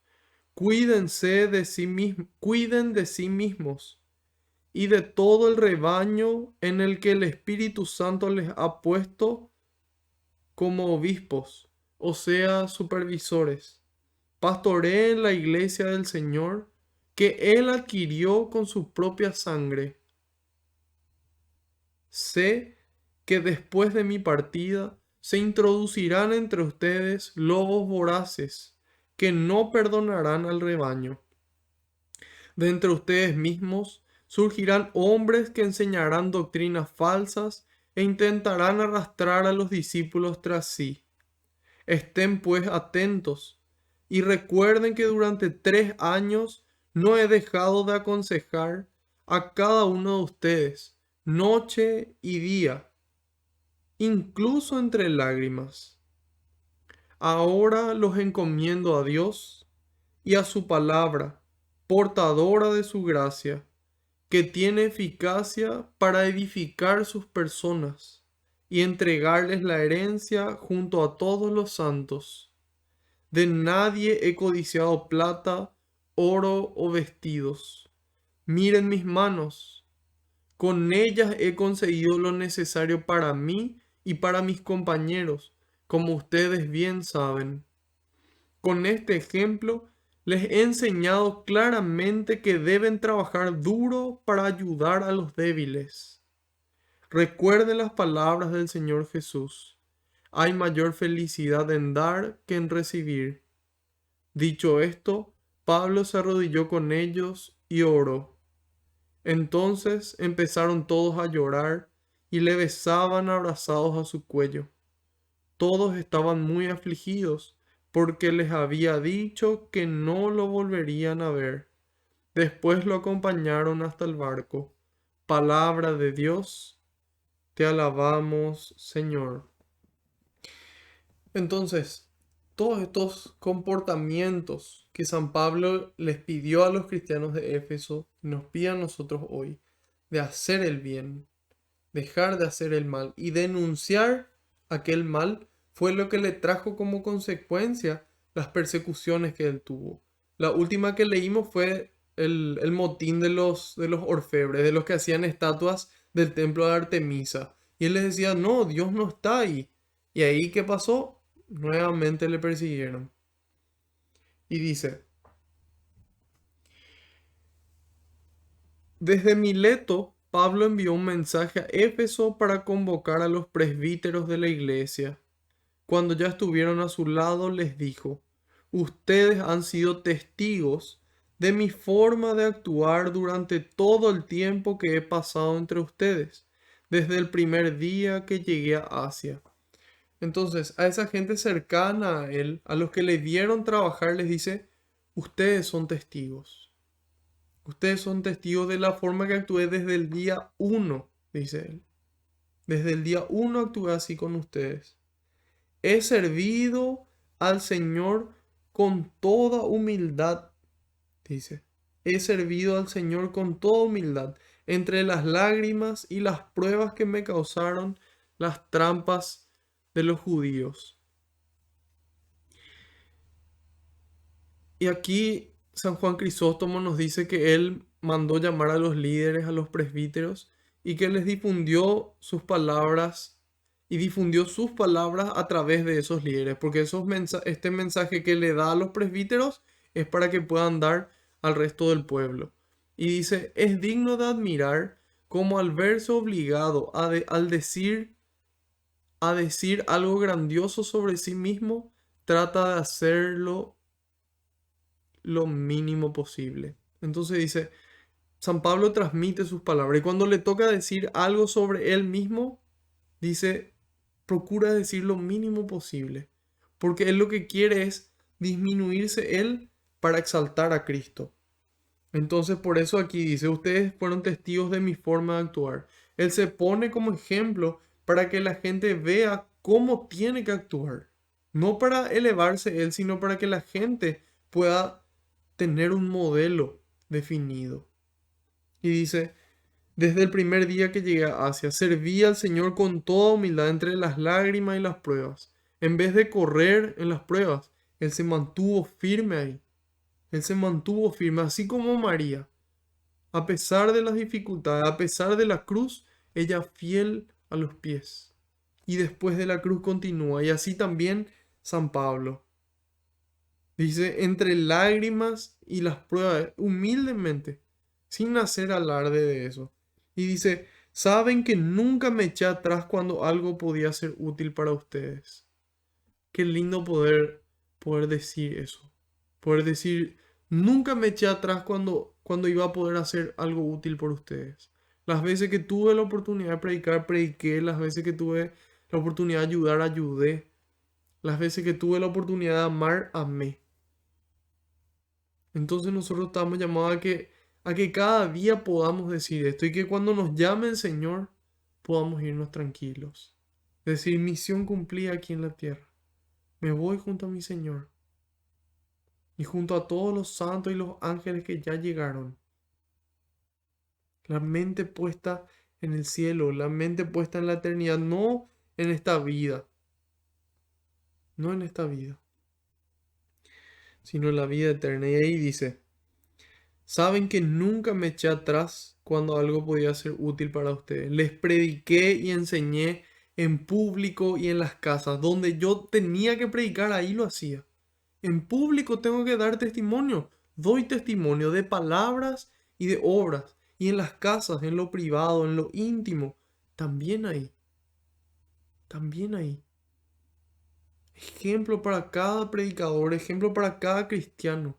cuiden de sí mismos y de todo el rebaño en el que el Espíritu Santo les ha puesto como obispos, o sea, supervisores. Pastoreen la iglesia del Señor que Él adquirió con su propia sangre. Sé que después de mi partida se introducirán entre ustedes lobos voraces que no perdonarán al rebaño. De entre ustedes mismos surgirán hombres que enseñarán doctrinas falsas e intentarán arrastrar a los discípulos tras sí. Estén pues atentos y recuerden que durante 3 años no he dejado de aconsejar a cada uno de ustedes, noche y día, incluso entre lágrimas. Ahora los encomiendo a Dios y a su palabra, portadora de su gracia, que tiene eficacia para edificar sus personas y entregarles la herencia junto a todos los santos. De nadie he codiciado plata, oro o vestidos. Miren mis manos. Con ellas he conseguido lo necesario para mí y para mis compañeros, como ustedes bien saben. Con este ejemplo, les he enseñado claramente que deben trabajar duro para ayudar a los débiles. Recuerden las palabras del Señor Jesús. Hay mayor felicidad en dar que en recibir. Dicho esto, Pablo se arrodilló con ellos y oró. Entonces empezaron todos a llorar y le besaban abrazados a su cuello. Todos estaban muy afligidos porque les había dicho que no lo volverían a ver. Después lo acompañaron hasta el barco. Palabra de Dios, te alabamos, Señor. Entonces, todos estos comportamientos que San Pablo les pidió a los cristianos de Éfeso, nos pide a nosotros hoy, de hacer el bien, dejar de hacer el mal y denunciar aquel mal, fue lo que le trajo como consecuencia las persecuciones que él tuvo. La última que leímos fue el motín de los orfebres, de los que hacían estatuas del templo de Artemisa. Y él les decía, no, Dios no está ahí. Y ahí, ¿qué pasó? Nuevamente le persiguieron. Y dice, desde Mileto, Pablo envió un mensaje a Éfeso para convocar a los presbíteros de la iglesia. Cuando ya estuvieron a su lado, les dijo, ustedes han sido testigos de mi forma de actuar durante todo el tiempo que he pasado entre ustedes, desde el primer día que llegué a Asia. Entonces, a esa gente cercana a él, a los que le dieron trabajar, les dice, ustedes son testigos. Ustedes son testigos de la forma que actué desde el día 1, dice él. Desde el día 1 actué así con ustedes. He servido al Señor con toda humildad, dice. He servido al Señor con toda humildad, entre las lágrimas y las pruebas que me causaron las trampas de los judíos. Y aquí San Juan Crisóstomo nos dice que él mandó llamar a los líderes, a los presbíteros, y que les difundió sus palabras y difundió sus palabras a través de esos líderes, porque este mensaje que le da a los presbíteros es para que puedan dar al resto del pueblo. Y dice, es digno de admirar cómo al verse obligado a decir algo grandioso sobre sí mismo, trata de hacerlo lo mínimo posible. Entonces dice, San Pablo transmite sus palabras y cuando le toca decir algo sobre él mismo, dice, procura decir lo mínimo posible, porque él lo que quiere es disminuirse él para exaltar a Cristo. Entonces por eso aquí dice, ustedes fueron testigos de mi forma de actuar. Él se pone como ejemplo para que la gente vea cómo tiene que actuar. No para elevarse él, sino para que la gente pueda tener un modelo definido. Y dice, desde el primer día que llegué a Asia, serví al Señor con toda humildad entre las lágrimas y las pruebas. En vez de correr en las pruebas, Él se mantuvo firme ahí. Él se mantuvo firme, así como María. A pesar de las dificultades, a pesar de la cruz, ella fiel a los pies. Y después de la cruz continúa. Y así también San Pablo. Dice, entre lágrimas y las pruebas, humildemente, sin hacer alarde de eso. Y dice, saben que nunca me eché atrás cuando algo podía ser útil para ustedes. Qué lindo poder decir eso. Poder decir, nunca me eché atrás cuando iba a poder hacer algo útil por ustedes. Las veces que tuve la oportunidad de predicar, prediqué. Las veces que tuve la oportunidad de ayudar, ayudé. Las veces que tuve la oportunidad de amar, amé. Entonces nosotros estamos llamados a que cada día podamos decir esto y que cuando nos llame el Señor podamos irnos tranquilos. Es decir, misión cumplida aquí en la tierra. Me voy junto a mi Señor y junto a todos los santos y los ángeles que ya llegaron. La mente puesta en el cielo, la mente puesta en la eternidad, no en esta vida, no en esta vida, sino en la vida eterna. Y ahí dice, saben que nunca me eché atrás cuando algo podía ser útil para ustedes. Les prediqué y enseñé en público y en las casas. Donde yo tenía que predicar, ahí lo hacía. En público tengo que dar testimonio. Doy testimonio de palabras y de obras. Y en las casas, en lo privado, en lo íntimo, también ahí. También ahí. Ejemplo para cada predicador, ejemplo para cada cristiano.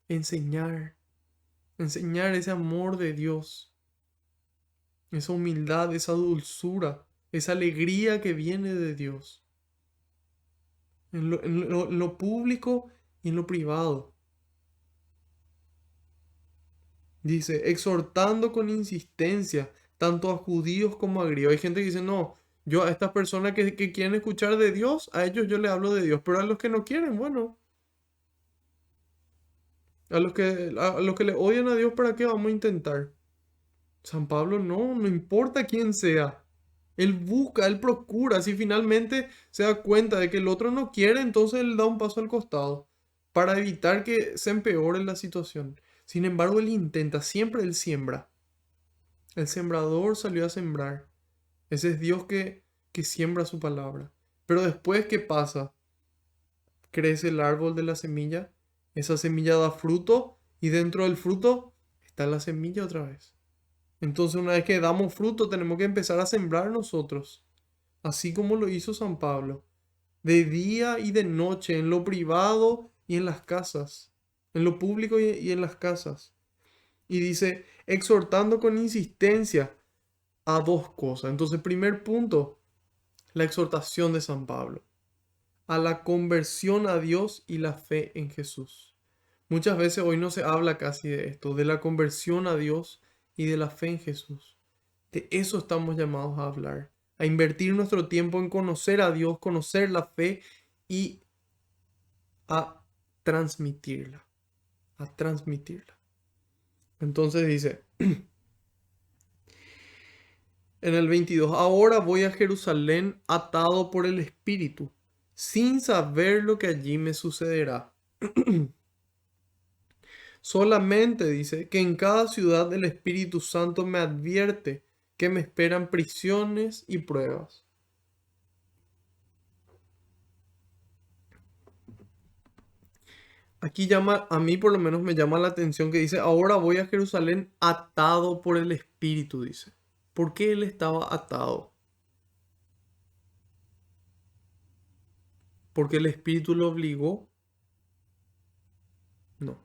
Enseñar. Enseñar ese amor de Dios, esa humildad, esa dulzura, esa alegría que viene de Dios, en lo público y en lo privado. Dice, exhortando con insistencia, tanto a judíos como a griegos. Hay gente que dice, no, yo a estas personas que quieren escuchar de Dios, a ellos yo les hablo de Dios, pero a los que no quieren, bueno, a los que le odian a Dios, ¿para qué vamos a intentar? San Pablo no importa quién sea. Él busca, él procura. Si finalmente se da cuenta de que el otro no quiere, entonces él da un paso al costado para evitar que se empeore la situación. Sin embargo, él intenta, siempre él siembra. El sembrador salió a sembrar. Ese es Dios que siembra su palabra. Pero después, ¿qué pasa? Crece el árbol de la semilla, esa semilla da fruto y dentro del fruto está la semilla otra vez. Entonces, una vez que damos fruto, tenemos que empezar a sembrar nosotros, así como lo hizo San Pablo, de día y de noche, en lo privado y en las casas, en lo público y en las casas. Y dice, exhortando con insistencia a dos cosas. Entonces, primer punto, la exhortación de San Pablo, a la conversión a Dios y la fe en Jesús. Muchas veces hoy no se habla casi de esto, de la conversión a Dios y de la fe en Jesús. De eso estamos llamados a hablar, a invertir nuestro tiempo en conocer a Dios, conocer la fe y a transmitirla, a transmitirla. Entonces dice en el 22, ahora voy a Jerusalén atado por el Espíritu, sin saber lo que allí me sucederá. Solamente dice que en cada ciudad el Espíritu Santo me advierte que me esperan prisiones y pruebas. Aquí llama, a mí por lo menos me llama la atención que dice, ahora voy a Jerusalén atado por el Espíritu, dice. ¿Por qué él estaba atado? ¿Porque el Espíritu lo obligó? No.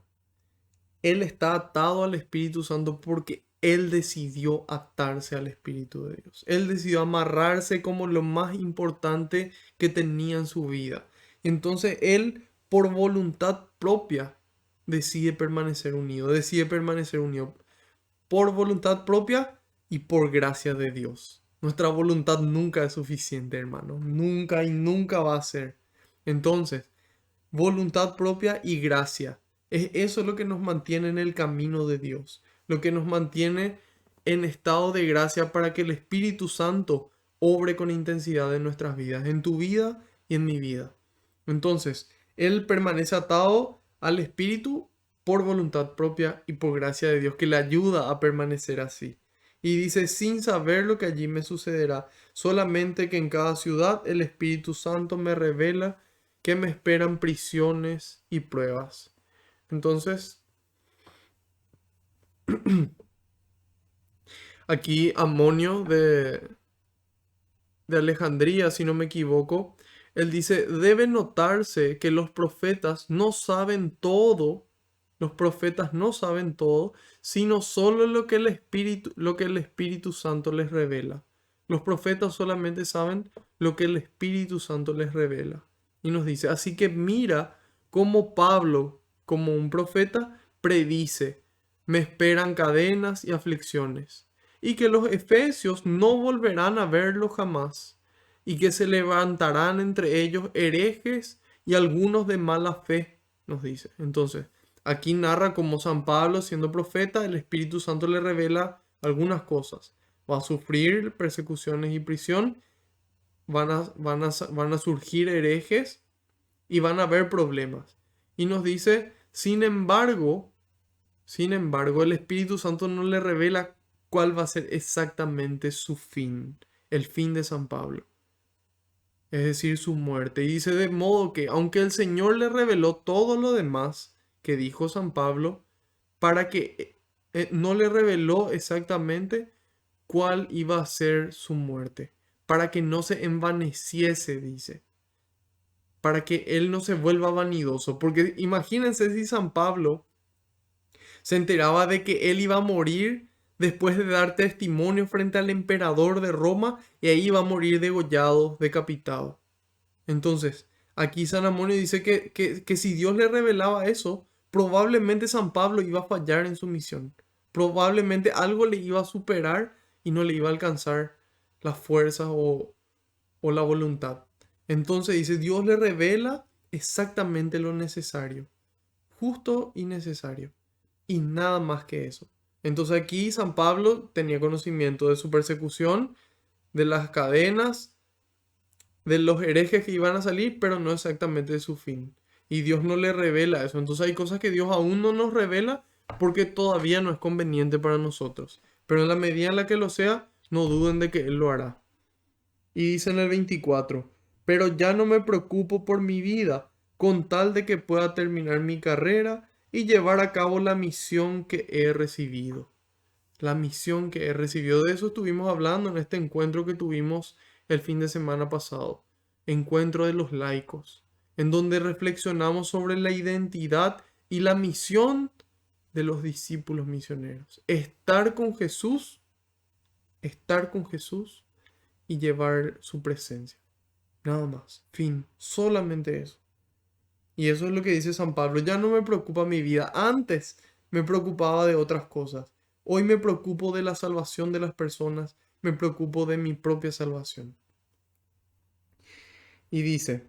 Él está atado al Espíritu Santo porque él decidió atarse al Espíritu de Dios. Él decidió amarrarse como lo más importante que tenía en su vida. Entonces él, por voluntad propia, decide permanecer unido. Decide permanecer unido por voluntad propia y por gracia de Dios. Nuestra voluntad nunca es suficiente, hermano. Nunca y nunca va a ser. Entonces, voluntad propia y gracia. Eso lo que nos mantiene en el camino de Dios. Lo que nos mantiene en estado de gracia para que el Espíritu Santo obre con intensidad en nuestras vidas. En tu vida y en mi vida. Entonces, Él permanece atado al Espíritu por voluntad propia y por gracia de Dios, que le ayuda a permanecer así. Y dice, sin saber lo que allí me sucederá, solamente que en cada ciudad el Espíritu Santo me revela que me esperan prisiones y pruebas. Entonces, aquí Amonio de Alejandría, si no me equivoco, él dice, debe notarse que los profetas no saben todo, los profetas no saben todo, sino solo lo que el Espíritu Santo les revela. Los profetas solamente saben lo que el Espíritu Santo les revela. Y nos dice, así que mira cómo Pablo, como un profeta, predice, me esperan cadenas y aflicciones y que los efesios no volverán a verlo jamás, y que se levantarán entre ellos herejes y algunos de mala fe, nos dice. Entonces, aquí narra cómo San Pablo, siendo profeta, el Espíritu Santo le revela algunas cosas. Va a sufrir persecuciones y prisión, van a surgir herejes y van a haber problemas. Y nos dice, sin embargo, el Espíritu Santo no le revela cuál va a ser exactamente su fin, el fin de San Pablo, es decir, su muerte. Y dice de modo que, aunque el Señor le reveló todo lo demás que dijo San Pablo, para que no le reveló exactamente cuál iba a ser su muerte, para que no se envaneciese, dice, para que él no se vuelva vanidoso, porque imagínense si San Pablo se enteraba de que él iba a morir después de dar testimonio frente al emperador de Roma y ahí iba a morir degollado, decapitado. Entonces, aquí San Amonio dice que si Dios le revelaba eso, probablemente San Pablo iba a fallar en su misión. Probablemente algo le iba a superar y no le iba a alcanzar la fuerza o la voluntad. Entonces dice, Dios le revela exactamente lo necesario, justo y necesario y nada más que eso. Entonces aquí San Pablo tenía conocimiento de su persecución, de las cadenas, de los herejes que iban a salir, pero no exactamente de su fin. Y Dios no le revela eso. Entonces hay cosas que Dios aún no nos revela porque todavía no es conveniente para nosotros. Pero en la medida en la que lo sea, no duden de que Él lo hará. Y dice en el 24, pero ya no me preocupo por mi vida, con tal de que pueda terminar mi carrera y llevar a cabo la misión que he recibido. La misión que he recibido. De eso estuvimos hablando en este encuentro que tuvimos el fin de semana pasado. Encuentro de los laicos, en donde reflexionamos sobre la identidad y la misión de los discípulos misioneros. Estar con Jesús y llevar su presencia. Nada más. Fin. Solamente eso. Y eso es lo que dice San Pablo. Ya no me preocupa mi vida. Antes me preocupaba de otras cosas. Hoy me preocupo de la salvación de las personas. Me preocupo de mi propia salvación. Y dice,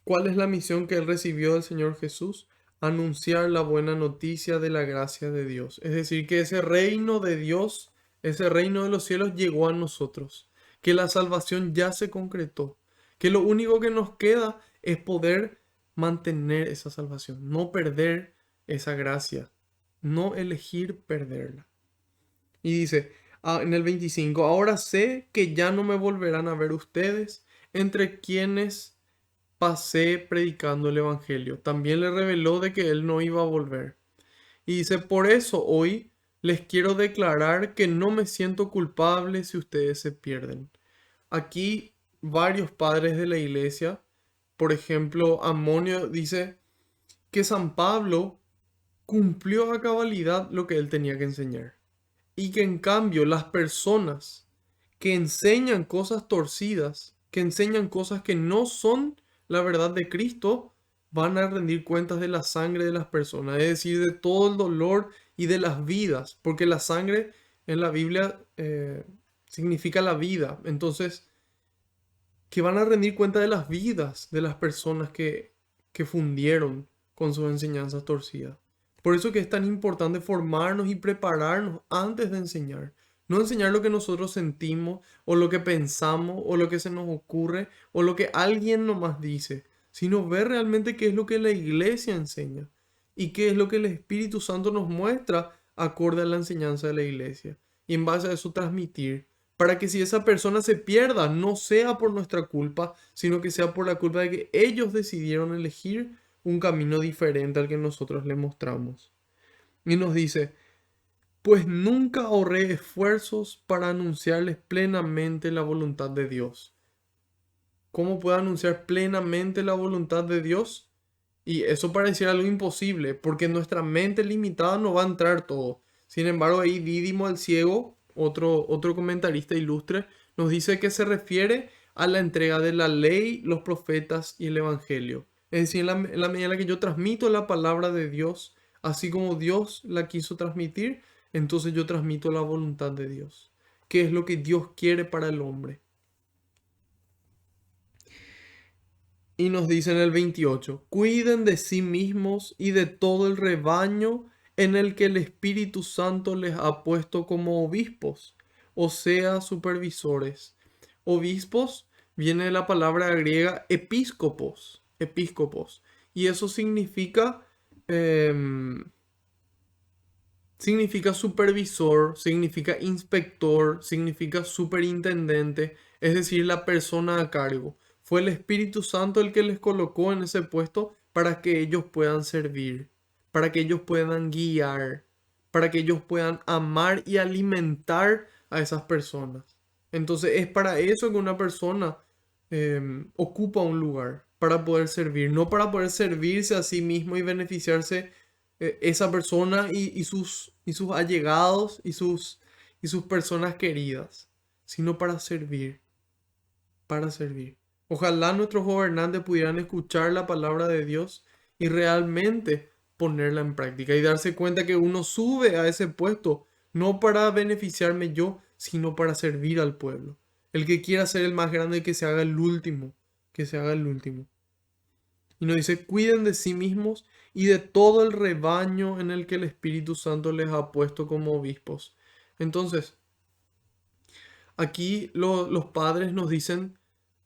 ¿cuál es la misión que él recibió del Señor Jesús? Anunciar la buena noticia de la gracia de Dios. Es decir, que ese reino de Dios, ese reino de los cielos llegó a nosotros. Que la salvación ya se concretó. Que lo único que nos queda es poder mantener esa salvación. No perder esa gracia. No elegir perderla. Y dice en el 25, ahora sé que ya no me volverán a ver ustedes entre quienes pasé predicando el Evangelio. También le reveló de que él no iba a volver. Y dice, por eso hoy les quiero declarar que no me siento culpable si ustedes se pierden. Aquí varios padres de la iglesia, por ejemplo, Amonio dice que San Pablo cumplió a cabalidad lo que él tenía que enseñar. Y que en cambio las personas que enseñan cosas torcidas, que enseñan cosas que no son la verdad de Cristo, van a rendir cuentas de la sangre de las personas, es decir, de todo el dolor y de las vidas, porque la sangre en la Biblia significa la vida. Entonces, que van a rendir cuenta de las vidas de las personas que fundieron con sus enseñanzas torcidas. Por eso que es tan importante formarnos y prepararnos antes de enseñar. No enseñar lo que nosotros sentimos o lo que pensamos o lo que se nos ocurre o lo que alguien nomás dice, sino ver realmente qué es lo que la iglesia enseña y qué es lo que el Espíritu Santo nos muestra acorde a la enseñanza de la iglesia. Y en base a eso transmitir, para que si esa persona se pierda, no sea por nuestra culpa, sino que sea por la culpa de que ellos decidieron elegir un camino diferente al que nosotros le mostramos. Y nos dice, pues nunca ahorré esfuerzos para anunciarles plenamente la voluntad de Dios. ¿Cómo puedo anunciar plenamente la voluntad de Dios? Y eso pareciera algo imposible, porque en nuestra mente limitada no va a entrar todo. Sin embargo, ahí Dídimo el Ciego, otro comentarista ilustre, nos dice que se refiere a la entrega de la ley, los profetas y el evangelio. Es decir, en la medida en la que yo transmito la palabra de Dios, así como Dios la quiso transmitir, entonces yo transmito la voluntad de Dios, que es lo que Dios quiere para el hombre. Y nos dice en el 28, cuiden de sí mismos y de todo el rebaño en el que el Espíritu Santo les ha puesto como obispos, o sea, supervisores. Obispos viene de la palabra griega episcopos, episcopos, y eso significa supervisor, significa inspector, significa superintendente, es decir, la persona a cargo. Fue el Espíritu Santo el que les colocó en ese puesto para que ellos puedan servir, para que ellos puedan guiar, para que ellos puedan amar y alimentar a esas personas. Entonces es para eso que una persona ocupa un lugar, para poder servir, no para poder servirse a sí mismo y beneficiarse esa persona y sus allegados y sus personas queridas, sino para servir, para servir. Ojalá nuestros gobernantes pudieran escuchar la palabra de Dios y realmente ponerla en práctica y darse cuenta que uno sube a ese puesto no para beneficiarme yo, sino para servir al pueblo. El que quiera ser el más grande, que se haga el último, que se haga el último. Y nos dice, cuiden de sí mismos y de todo el rebaño en el que el Espíritu Santo les ha puesto como obispos. Entonces, aquí los padres nos dicen,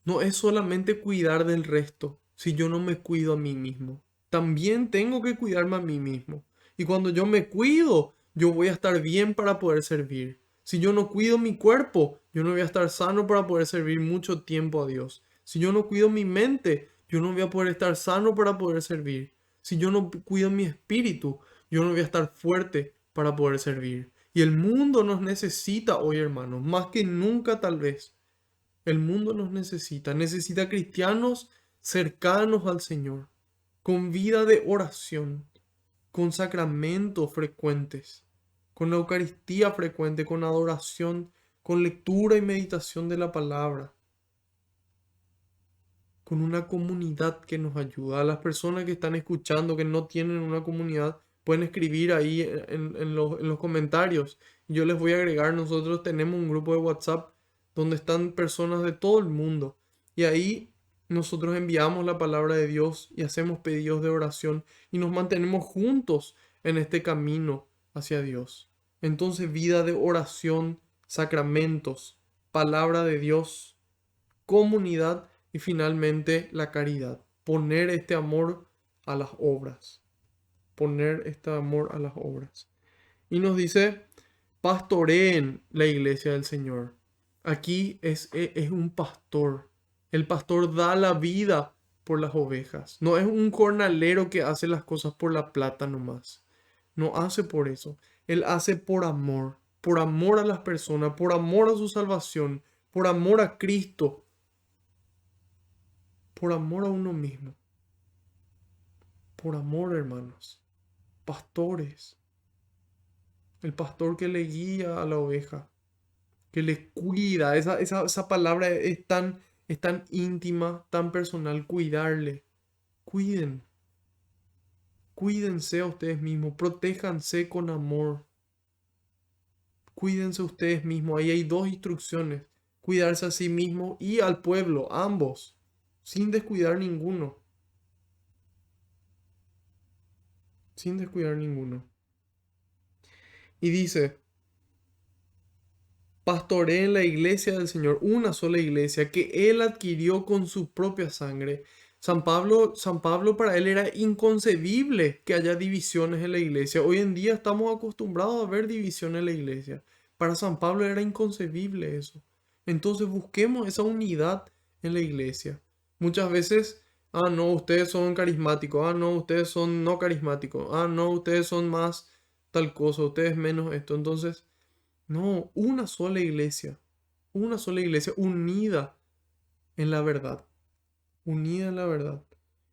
no es solamente cuidar del resto, si yo no me cuido a mí mismo. También tengo que cuidarme a mí mismo. Y cuando yo me cuido, yo voy a estar bien para poder servir. Si yo no cuido mi cuerpo, yo no voy a estar sano para poder servir mucho tiempo a Dios. Si yo no cuido mi mente, yo no voy a poder estar sano para poder servir. Si yo no cuido mi espíritu, yo no voy a estar fuerte para poder servir. Y el mundo nos necesita hoy, hermanos, más que nunca tal vez. El mundo nos necesita, necesita cristianos cercanos al Señor, con vida de oración, con sacramentos frecuentes, con la Eucaristía frecuente, con adoración, con lectura y meditación de la palabra, con una comunidad que nos ayuda. A las personas que están escuchando, que no tienen una comunidad, pueden escribir ahí en los comentarios. Yo les voy a agregar, nosotros tenemos un grupo de WhatsApp donde están personas de todo el mundo. Y ahí nosotros enviamos la palabra de Dios y hacemos pedidos de oración y nos mantenemos juntos en este camino hacia Dios. Entonces, vida de oración, sacramentos, palabra de Dios, comunidad y finalmente la caridad. Poner este amor a las obras. Poner este amor a las obras. Y nos dice, pastoreen la iglesia del Señor. Aquí es un pastor. El pastor da la vida por las ovejas. No es un jornalero que hace las cosas por la plata nomás. No hace por eso. Él hace por amor a las personas, por amor a su salvación, por amor a Cristo, por amor a uno mismo, por amor, hermanos. Pastores, el pastor que le guía a la oveja, que le cuida. Esa palabra es tan íntima, tan personal, cuidarle. Cuiden, cuídense a ustedes mismos, protéjanse con amor. Cuídense ustedes mismos. Ahí hay dos instrucciones: cuidarse a sí mismo y al pueblo, ambos, sin descuidar ninguno, sin descuidar ninguno. Y dice, pastoreen la iglesia del Señor, una sola iglesia que Él adquirió con su propia sangre. San Pablo para él era inconcebible que haya divisiones en la iglesia. Hoy en día estamos acostumbrados a ver divisiones en la iglesia. Para San Pablo era inconcebible eso. Entonces busquemos esa unidad en la iglesia. Muchas veces, no, ustedes son carismáticos, no, ustedes son no carismáticos, no, ustedes son más tal cosa, ustedes menos esto. Entonces, no, una sola iglesia unida en la verdad, unida en la verdad.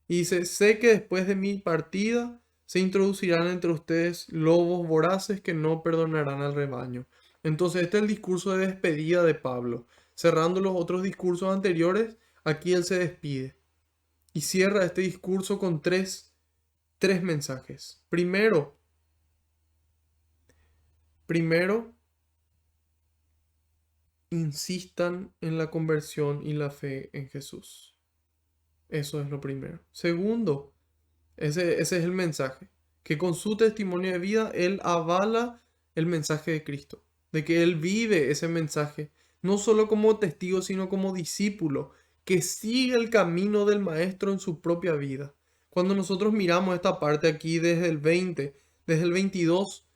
Y dice, sé que después de mi partida se introducirán entre ustedes lobos voraces que no perdonarán al rebaño. Entonces, este es el discurso de despedida de Pablo. Cerrando los otros discursos anteriores, aquí él se despide. Y cierra este discurso con tres mensajes. Primero, insistan en la conversión y la fe en Jesús. Eso es lo primero. Segundo, ese es el mensaje. Que con su testimonio de vida él avala el mensaje de Cristo. De que él vive ese mensaje. No solo como testigo, sino como discípulo. Que sigue el camino del maestro en su propia vida. Cuando nosotros miramos esta parte aquí desde el 20, desde el 22,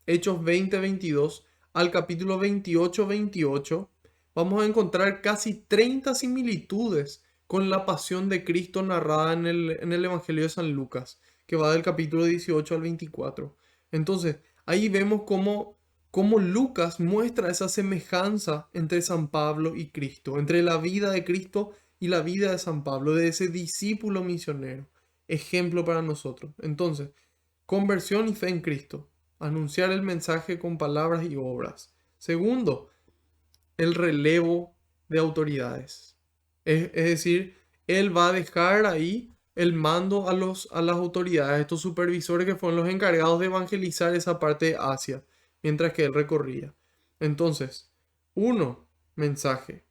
Hechos 20-22, al capítulo 28-28, vamos a encontrar casi 30 similitudes con la pasión de Cristo narrada en el Evangelio de San Lucas, que va del capítulo 18 al 24. Entonces, ahí vemos cómo Lucas muestra esa semejanza entre San Pablo y Cristo, entre la vida de Cristo y la vida de San Pablo, de ese discípulo misionero, ejemplo para nosotros. Entonces, conversión y fe en Cristo, anunciar el mensaje con palabras y obras. Segundo, el relevo de autoridades. Es decir, él va a dejar ahí el mando a las autoridades, estos supervisores que fueron los encargados de evangelizar esa parte de Asia, mientras que él recorría. Entonces, uno, mensaje,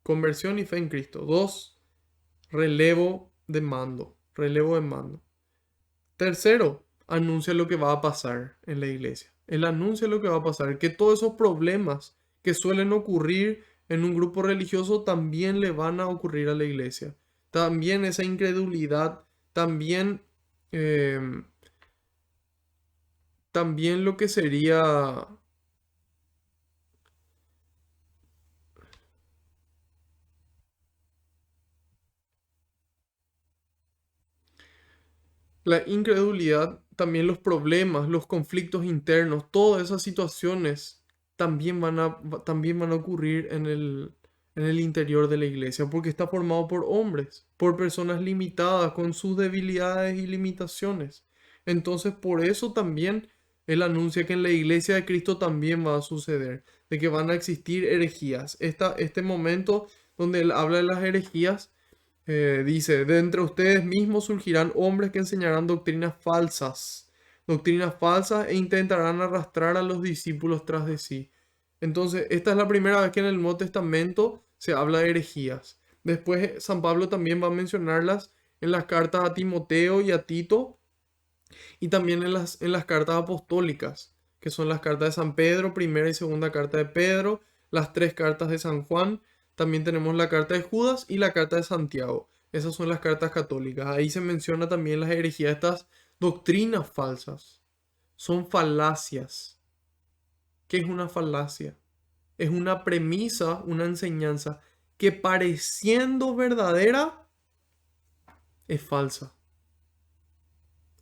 conversión y fe en Cristo. Dos, relevo de mando. Tercero, anuncia lo que va a pasar en la iglesia. Él anuncia lo que va a pasar, que todos esos problemas que suelen ocurrir en un grupo religioso también le van a ocurrir a la iglesia. También esa incredulidad, también, eh, también lo que sería la incredulidad, también los problemas, los conflictos internos, todas esas situaciones también van a ocurrir en el interior de la iglesia, porque está formado por hombres, por personas limitadas, con sus debilidades y limitaciones. Entonces, por eso también él anuncia que en la iglesia de Cristo también va a suceder, de que van a existir herejías. Este momento donde él habla de las herejías, dice, de entre ustedes mismos surgirán hombres que enseñarán doctrinas falsas e intentarán arrastrar a los discípulos tras de sí. Entonces, esta es la primera vez que en el Nuevo Testamento se habla de herejías. Después, San Pablo también va a mencionarlas en las cartas a Timoteo y a Tito, y también en las cartas apostólicas, que son las cartas de San Pedro, primera y segunda carta de Pedro, las tres cartas de San Juan. También tenemos la carta de Judas y la carta de Santiago. Esas son las cartas católicas. Ahí se menciona también las herejías, estas doctrinas falsas. Son falacias. ¿Qué es una falacia? Es una premisa, una enseñanza que pareciendo verdadera es falsa.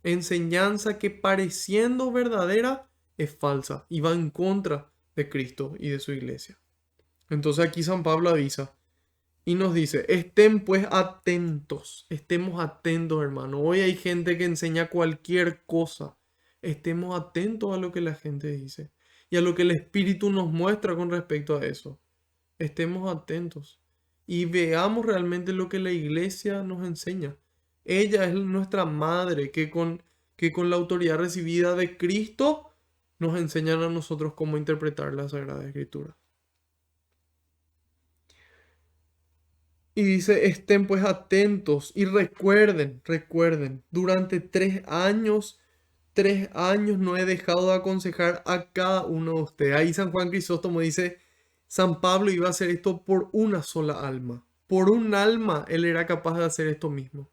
Enseñanza que pareciendo verdadera es falsa y va en contra de Cristo y de su iglesia. Entonces aquí San Pablo avisa y nos dice, estén pues atentos, estemos atentos, hermano. Hoy hay gente que enseña cualquier cosa. Estemos atentos a lo que la gente dice y a lo que el Espíritu nos muestra con respecto a eso. Estemos atentos y veamos realmente lo que la iglesia nos enseña. Ella es nuestra madre que con la autoridad recibida de Cristo nos enseñan a nosotros cómo interpretar la Sagrada Escritura. Y dice, estén pues atentos y recuerden, durante 3 años no he dejado de aconsejar a cada uno de ustedes. Ahí San Juan Crisóstomo dice, San Pablo iba a hacer esto por una sola alma. Por un alma él era capaz de hacer esto mismo.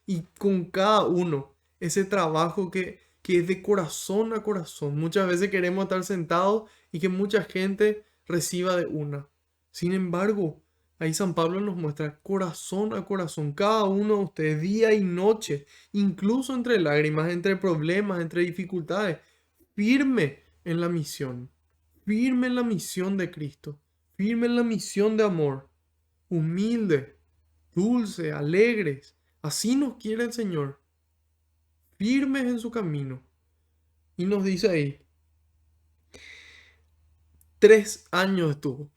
y con cada uno, ese trabajo que es de corazón a corazón. Muchas veces queremos estar sentados y que mucha gente reciba de una. Sin embargo, ahí San Pablo nos muestra corazón a corazón, cada uno de ustedes, día y noche, incluso entre lágrimas, entre problemas, entre dificultades, firme en la misión, firme en la misión de Cristo, firme en la misión de amor, humilde, dulce, alegres. Así nos quiere el Señor, firmes en su camino. Y nos dice ahí, 3 años estuvo,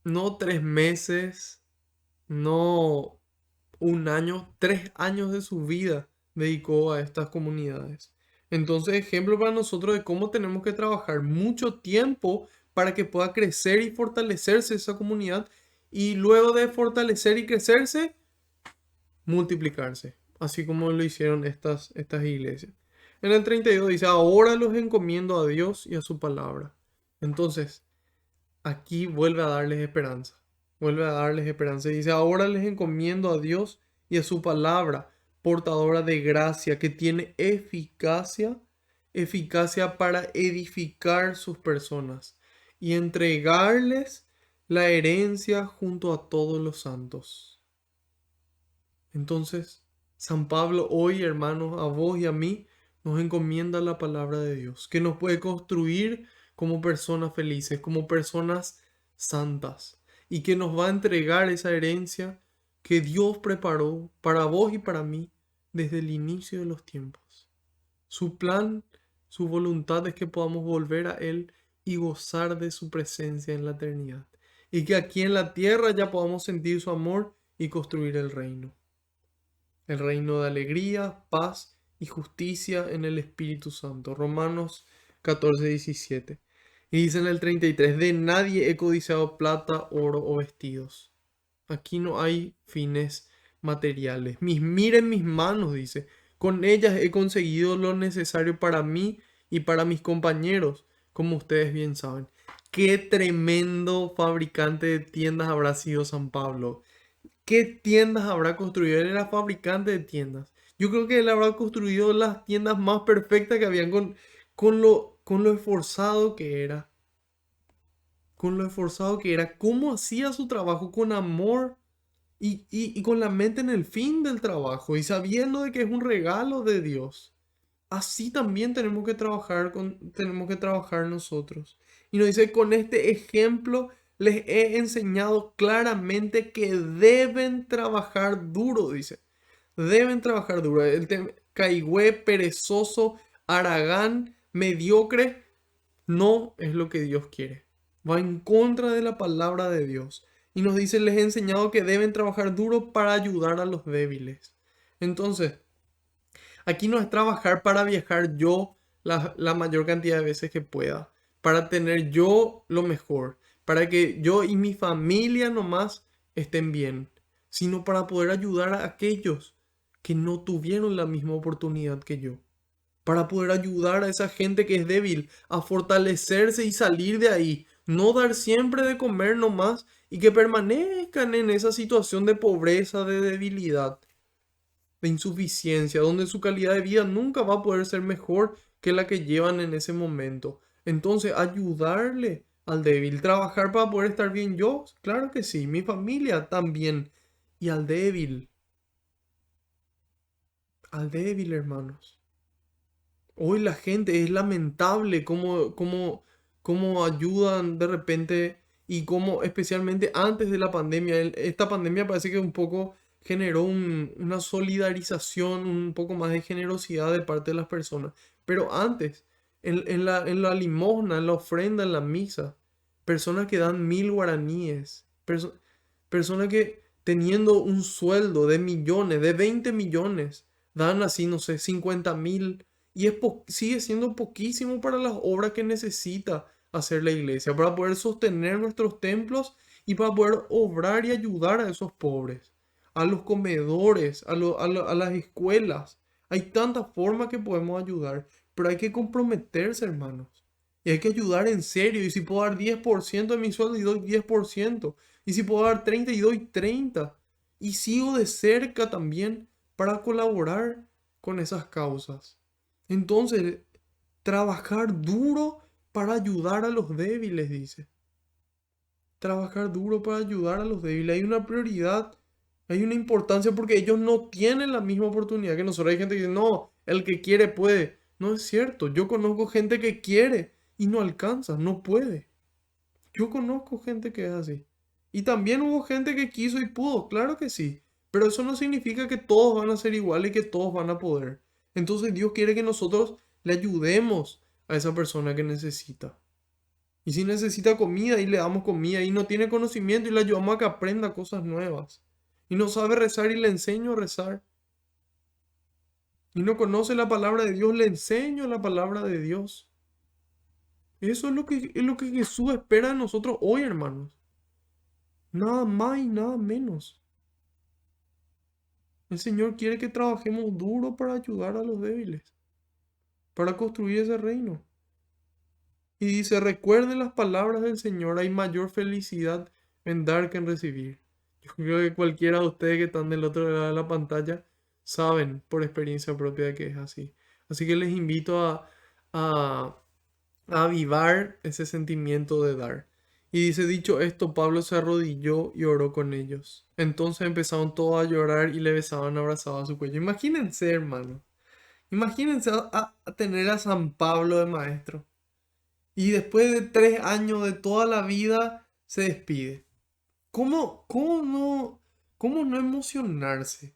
no 3 meses, no un año, 3 años de su vida dedicó a estas comunidades. Entonces, ejemplo para nosotros de cómo tenemos que trabajar mucho tiempo para que pueda crecer y fortalecerse esa comunidad y luego de fortalecer y crecerse, multiplicarse, así como lo hicieron estas iglesias. En el 32 dice, ahora los encomiendo a Dios y a su palabra. Entonces, aquí vuelve a darles esperanza. Vuelve a darles esperanza. Y dice, ahora les encomiendo a Dios y a su palabra, portadora de gracia, que tiene eficacia para edificar sus personas y entregarles la herencia junto a todos los santos. Entonces, San Pablo hoy, hermanos, a vos y a mí, nos encomienda la palabra de Dios, que nos puede construir como personas felices, como personas santas, y que nos va a entregar esa herencia que Dios preparó para vos y para mí desde el inicio de los tiempos. Su plan, su voluntad es que podamos volver a Él y gozar de su presencia en la eternidad, y que aquí en la tierra ya podamos sentir su amor y construir el reino. El reino de alegría, paz y justicia en el Espíritu Santo. Romanos 14:17. Y dice en el 33, de nadie he codiciado plata, oro o vestidos. Aquí no hay fines materiales. Miren mis manos, dice. Con ellas he conseguido lo necesario para mí y para mis compañeros, como ustedes bien saben. Qué tremendo fabricante de tiendas habrá sido San Pablo. ¿Qué tiendas habrá construido? Él era fabricante de tiendas. Yo creo que él habrá construido las tiendas más perfectas que habían con lo esforzado que era. Con lo esforzado que era. Cómo hacía su trabajo con amor y con la mente en el fin del trabajo y sabiendo de que es un regalo de Dios. Así también tenemos que trabajar nosotros. Y nos dice, con este ejemplo les he enseñado claramente que deben trabajar duro, dice. Deben trabajar duro. Caigüe, perezoso, haragán, mediocre, no es lo que Dios quiere. Va en contra de la palabra de Dios. Y nos dice, les he enseñado que deben trabajar duro para ayudar a los débiles. Entonces, aquí no es trabajar para viajar yo la mayor cantidad de veces que pueda, para tener yo lo mejor, para que yo y mi familia nomás estén bien, sino para poder ayudar a aquellos que no tuvieron la misma oportunidad que yo, para poder ayudar a esa gente que es débil a fortalecerse y salir de ahí, no dar siempre de comer nomás y que permanezcan en esa situación de pobreza, de debilidad, de insuficiencia, donde su calidad de vida nunca va a poder ser mejor que la que llevan en ese momento. Entonces, ayudarle al débil, trabajar para poder estar bien yo, claro que sí, mi familia también. Y al débil, hermanos. Hoy la gente es lamentable cómo ayudan de repente y cómo especialmente antes de la pandemia. Esta pandemia parece que un poco generó una solidarización, un poco más de generosidad de parte de las personas. Pero antes, en la limosna, en la ofrenda, en la misa, personas que dan 1.000 guaraníes, personas que teniendo un sueldo de millones, de 20 millones, dan así, no sé, 50.000 y sigue siendo poquísimo para las obras que necesita hacer la iglesia, para poder sostener nuestros templos y para poder obrar y ayudar a esos pobres, a los comedores, a las escuelas. Hay tantas formas que podemos ayudar, pero hay que comprometerse, hermanos. Y hay que ayudar en serio. Y si puedo dar 10% de mi sueldo, y doy 10%. Y si puedo dar 30 y doy 30. Y sigo de cerca también para colaborar con esas causas. Entonces, trabajar duro para ayudar a los débiles, dice. Trabajar duro para ayudar a los débiles. Hay una prioridad, hay una importancia porque ellos no tienen la misma oportunidad que nosotros. Hay gente que dice, no, el que quiere puede. No es cierto. Yo conozco gente que quiere y no alcanza, no puede. Yo conozco gente que es así. Y también hubo gente que quiso y pudo, claro que sí. Pero eso no significa que todos van a ser iguales y que todos van a poder. Entonces Dios quiere que nosotros le ayudemos a esa persona que necesita. Y si necesita comida y le damos comida y no tiene conocimiento y le ayudamos a que aprenda cosas nuevas. Y no sabe rezar y le enseño a rezar. Y no conoce la palabra de Dios, le enseño la palabra de Dios. Eso es lo que Jesús espera de nosotros hoy, hermanos. Nada más y nada menos. El Señor quiere que trabajemos duro para ayudar a los débiles, para construir ese reino. Y dice, recuerden las palabras del Señor, hay mayor felicidad en dar que en recibir. Yo creo que cualquiera de ustedes que están del otro lado de la pantalla saben por experiencia propia que es así. Así que les invito a, a avivar ese sentimiento de dar. Y dice, dicho esto, Pablo se arrodilló y oró con ellos. Entonces empezaron todos a llorar y le besaban abrazados a su cuello. Imagínense, hermano. Imagínense a tener a San Pablo de maestro. Y después de 3 años de toda la vida se despide. ¿Cómo no emocionarse?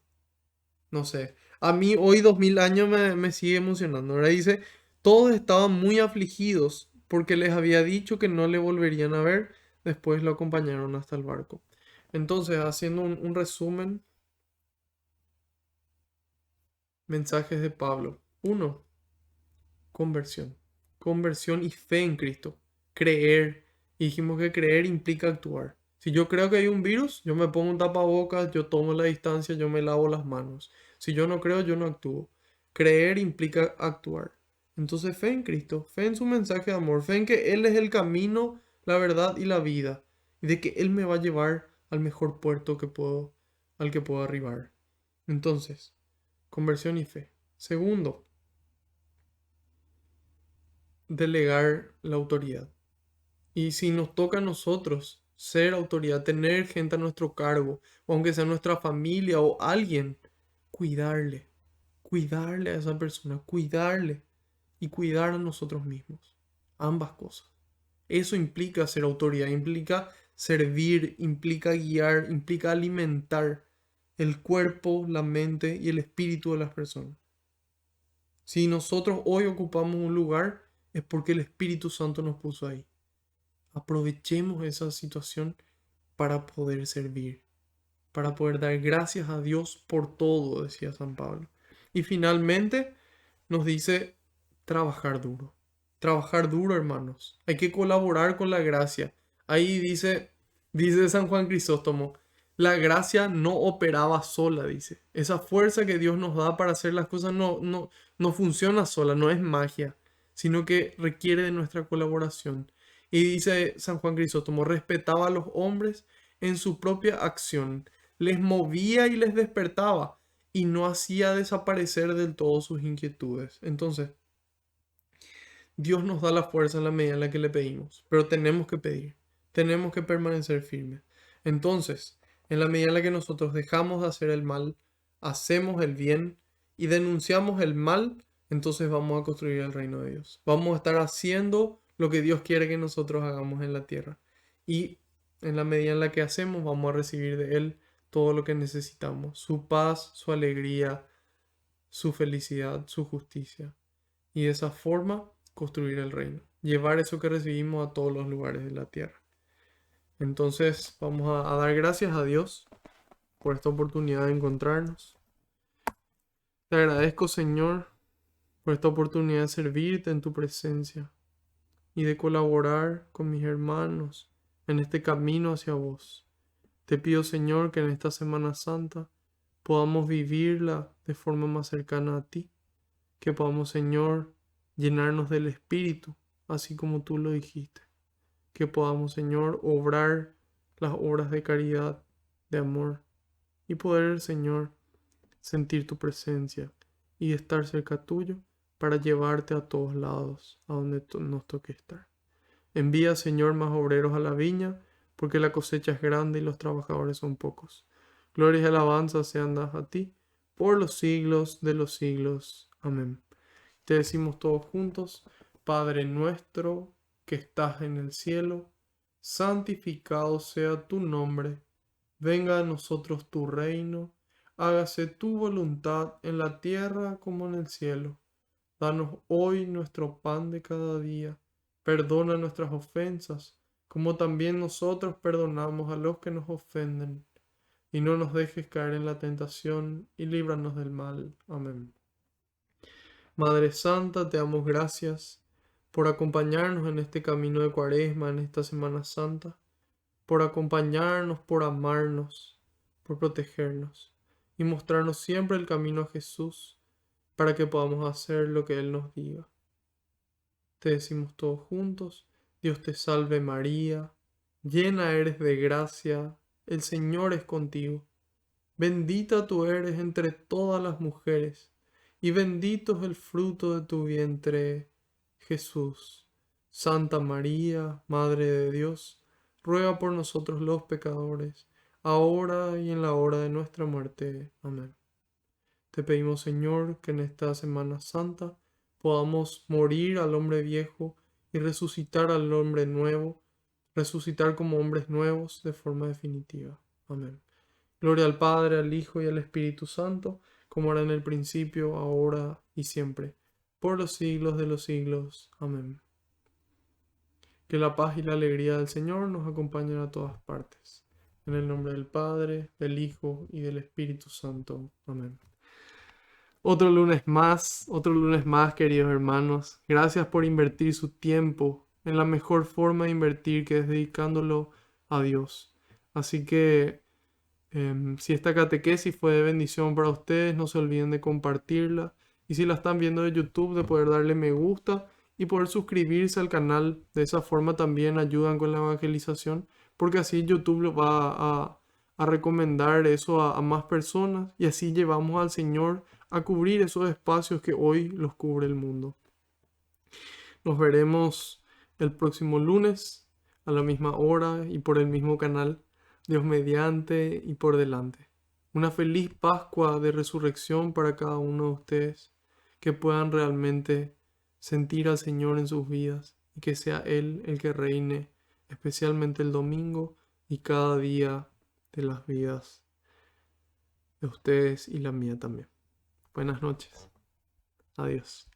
No sé. A mí hoy 2000 años me sigue emocionando. Ahora dice, todos estaban muy afligidos porque les había dicho que no le volverían a ver. Después lo acompañaron hasta el barco. Entonces, haciendo un resumen, mensajes de Pablo. Uno, conversión. Conversión y fe en Cristo. Creer. Y dijimos que creer implica actuar. Si yo creo que hay un virus, yo me pongo un tapabocas, yo tomo la distancia, yo me lavo las manos. Si yo no creo, yo no actúo. Creer implica actuar. Entonces fe en Cristo, fe en su mensaje de amor, fe en que Él es el camino, la verdad y la vida. Y de que Él me va a llevar al mejor puerto al que puedo arribar. Entonces, conversión y fe. Segundo, delegar la autoridad. Y si nos toca a nosotros ser autoridad, tener gente a nuestro cargo, o aunque sea nuestra familia o alguien, cuidarle, cuidarle a esa persona, cuidarle y cuidar a nosotros mismos. Ambas cosas. Eso implica ser autoridad, implica servir, implica guiar, implica alimentar el cuerpo, la mente y el espíritu de las personas. Si nosotros hoy ocupamos un lugar, es porque el Espíritu Santo nos puso ahí. Aprovechemos esa situación para poder servir, para poder dar gracias a Dios por todo, decía San Pablo. Y finalmente nos dice trabajar duro. Trabajar duro, hermanos. Hay que colaborar con la gracia. Ahí dice San Juan Crisóstomo, la gracia no operaba sola, dice. Esa fuerza que Dios nos da para hacer las cosas no funciona sola, no es magia, sino que requiere de nuestra colaboración. Y dice San Juan Crisóstomo, respetaba a los hombres en su propia acción, les movía y les despertaba, y no hacía desaparecer del todo sus inquietudes. Entonces, Dios nos da la fuerza en la medida en la que le pedimos, pero tenemos que pedir, tenemos que permanecer firmes. Entonces, en la medida en la que nosotros dejamos de hacer el mal, hacemos el bien y denunciamos el mal, entonces vamos a construir el reino de Dios. Vamos a estar haciendo lo que Dios quiere que nosotros hagamos en la tierra. Y en la medida en la que hacemos, vamos a recibir de Él todo lo que necesitamos, su paz, su alegría, su felicidad, su justicia. Y de esa forma construir el reino, llevar eso que recibimos a todos los lugares de la tierra. Entonces vamos a dar gracias a Dios por esta oportunidad de encontrarnos. Te agradezco, Señor, por esta oportunidad de servirte en tu presencia y de colaborar con mis hermanos en este camino hacia vos. Te pido, Señor, que en esta Semana Santa podamos vivirla de forma más cercana a ti, que podamos, Señor, llenarnos del Espíritu, así como tú lo dijiste. Que podamos, Señor, obrar las obras de caridad, de amor, y poder, Señor, sentir tu presencia y de estar cerca tuyo para llevarte a todos lados, a donde nos toque estar. Envía, Señor, más obreros a la viña, porque la cosecha es grande y los trabajadores son pocos. Gloria y alabanza sean dadas a ti, por los siglos de los siglos. Amén. Te decimos todos juntos, Padre nuestro que estás en el cielo, santificado sea tu nombre. Venga a nosotros tu reino, hágase tu voluntad en la tierra como en el cielo. Danos hoy nuestro pan de cada día. Perdona nuestras ofensas, como también nosotros perdonamos a los que nos ofenden. Y no nos dejes caer en la tentación, y líbranos del mal. Amén. Madre Santa, te damos gracias por acompañarnos en este camino de Cuaresma, en esta Semana Santa, por acompañarnos, por amarnos, por protegernos y mostrarnos siempre el camino a Jesús para que podamos hacer lo que Él nos diga. Te decimos todos juntos, Dios te salve María, llena eres de gracia, el Señor es contigo. Bendita tú eres entre todas las mujeres, y bendito es el fruto de tu vientre, Jesús. Santa María, Madre de Dios, ruega por nosotros los pecadores, ahora y en la hora de nuestra muerte. Amén. Te pedimos, Señor, que en esta Semana Santa podamos morir al hombre viejo y resucitar al hombre nuevo, resucitar como hombres nuevos de forma definitiva. Amén. Gloria al Padre, al Hijo y al Espíritu Santo, como era en el principio, ahora y siempre, por los siglos de los siglos. Amén. Que la paz y la alegría del Señor nos acompañen a todas partes. En el nombre del Padre, del Hijo y del Espíritu Santo. Amén. Otro lunes más, queridos hermanos. Gracias por invertir su tiempo en la mejor forma de invertir, que es dedicándolo a Dios. Así que si esta catequesis fue de bendición para ustedes, no se olviden de compartirla. Y si la están viendo de YouTube, de poder darle me gusta y poder suscribirse al canal. De esa forma también ayudan con la evangelización, porque así YouTube lo va a recomendar eso a más personas y así llevamos al Señor a cubrir esos espacios que hoy los cubre el mundo. Nos veremos el próximo lunes a la misma hora y por el mismo canal. Dios mediante y por delante. Una feliz Pascua de Resurrección para cada uno de ustedes, que puedan realmente sentir al Señor en sus vidas y que sea Él el que reine, especialmente el domingo y cada día de las vidas de ustedes y la mía también. Buenas noches. Adiós.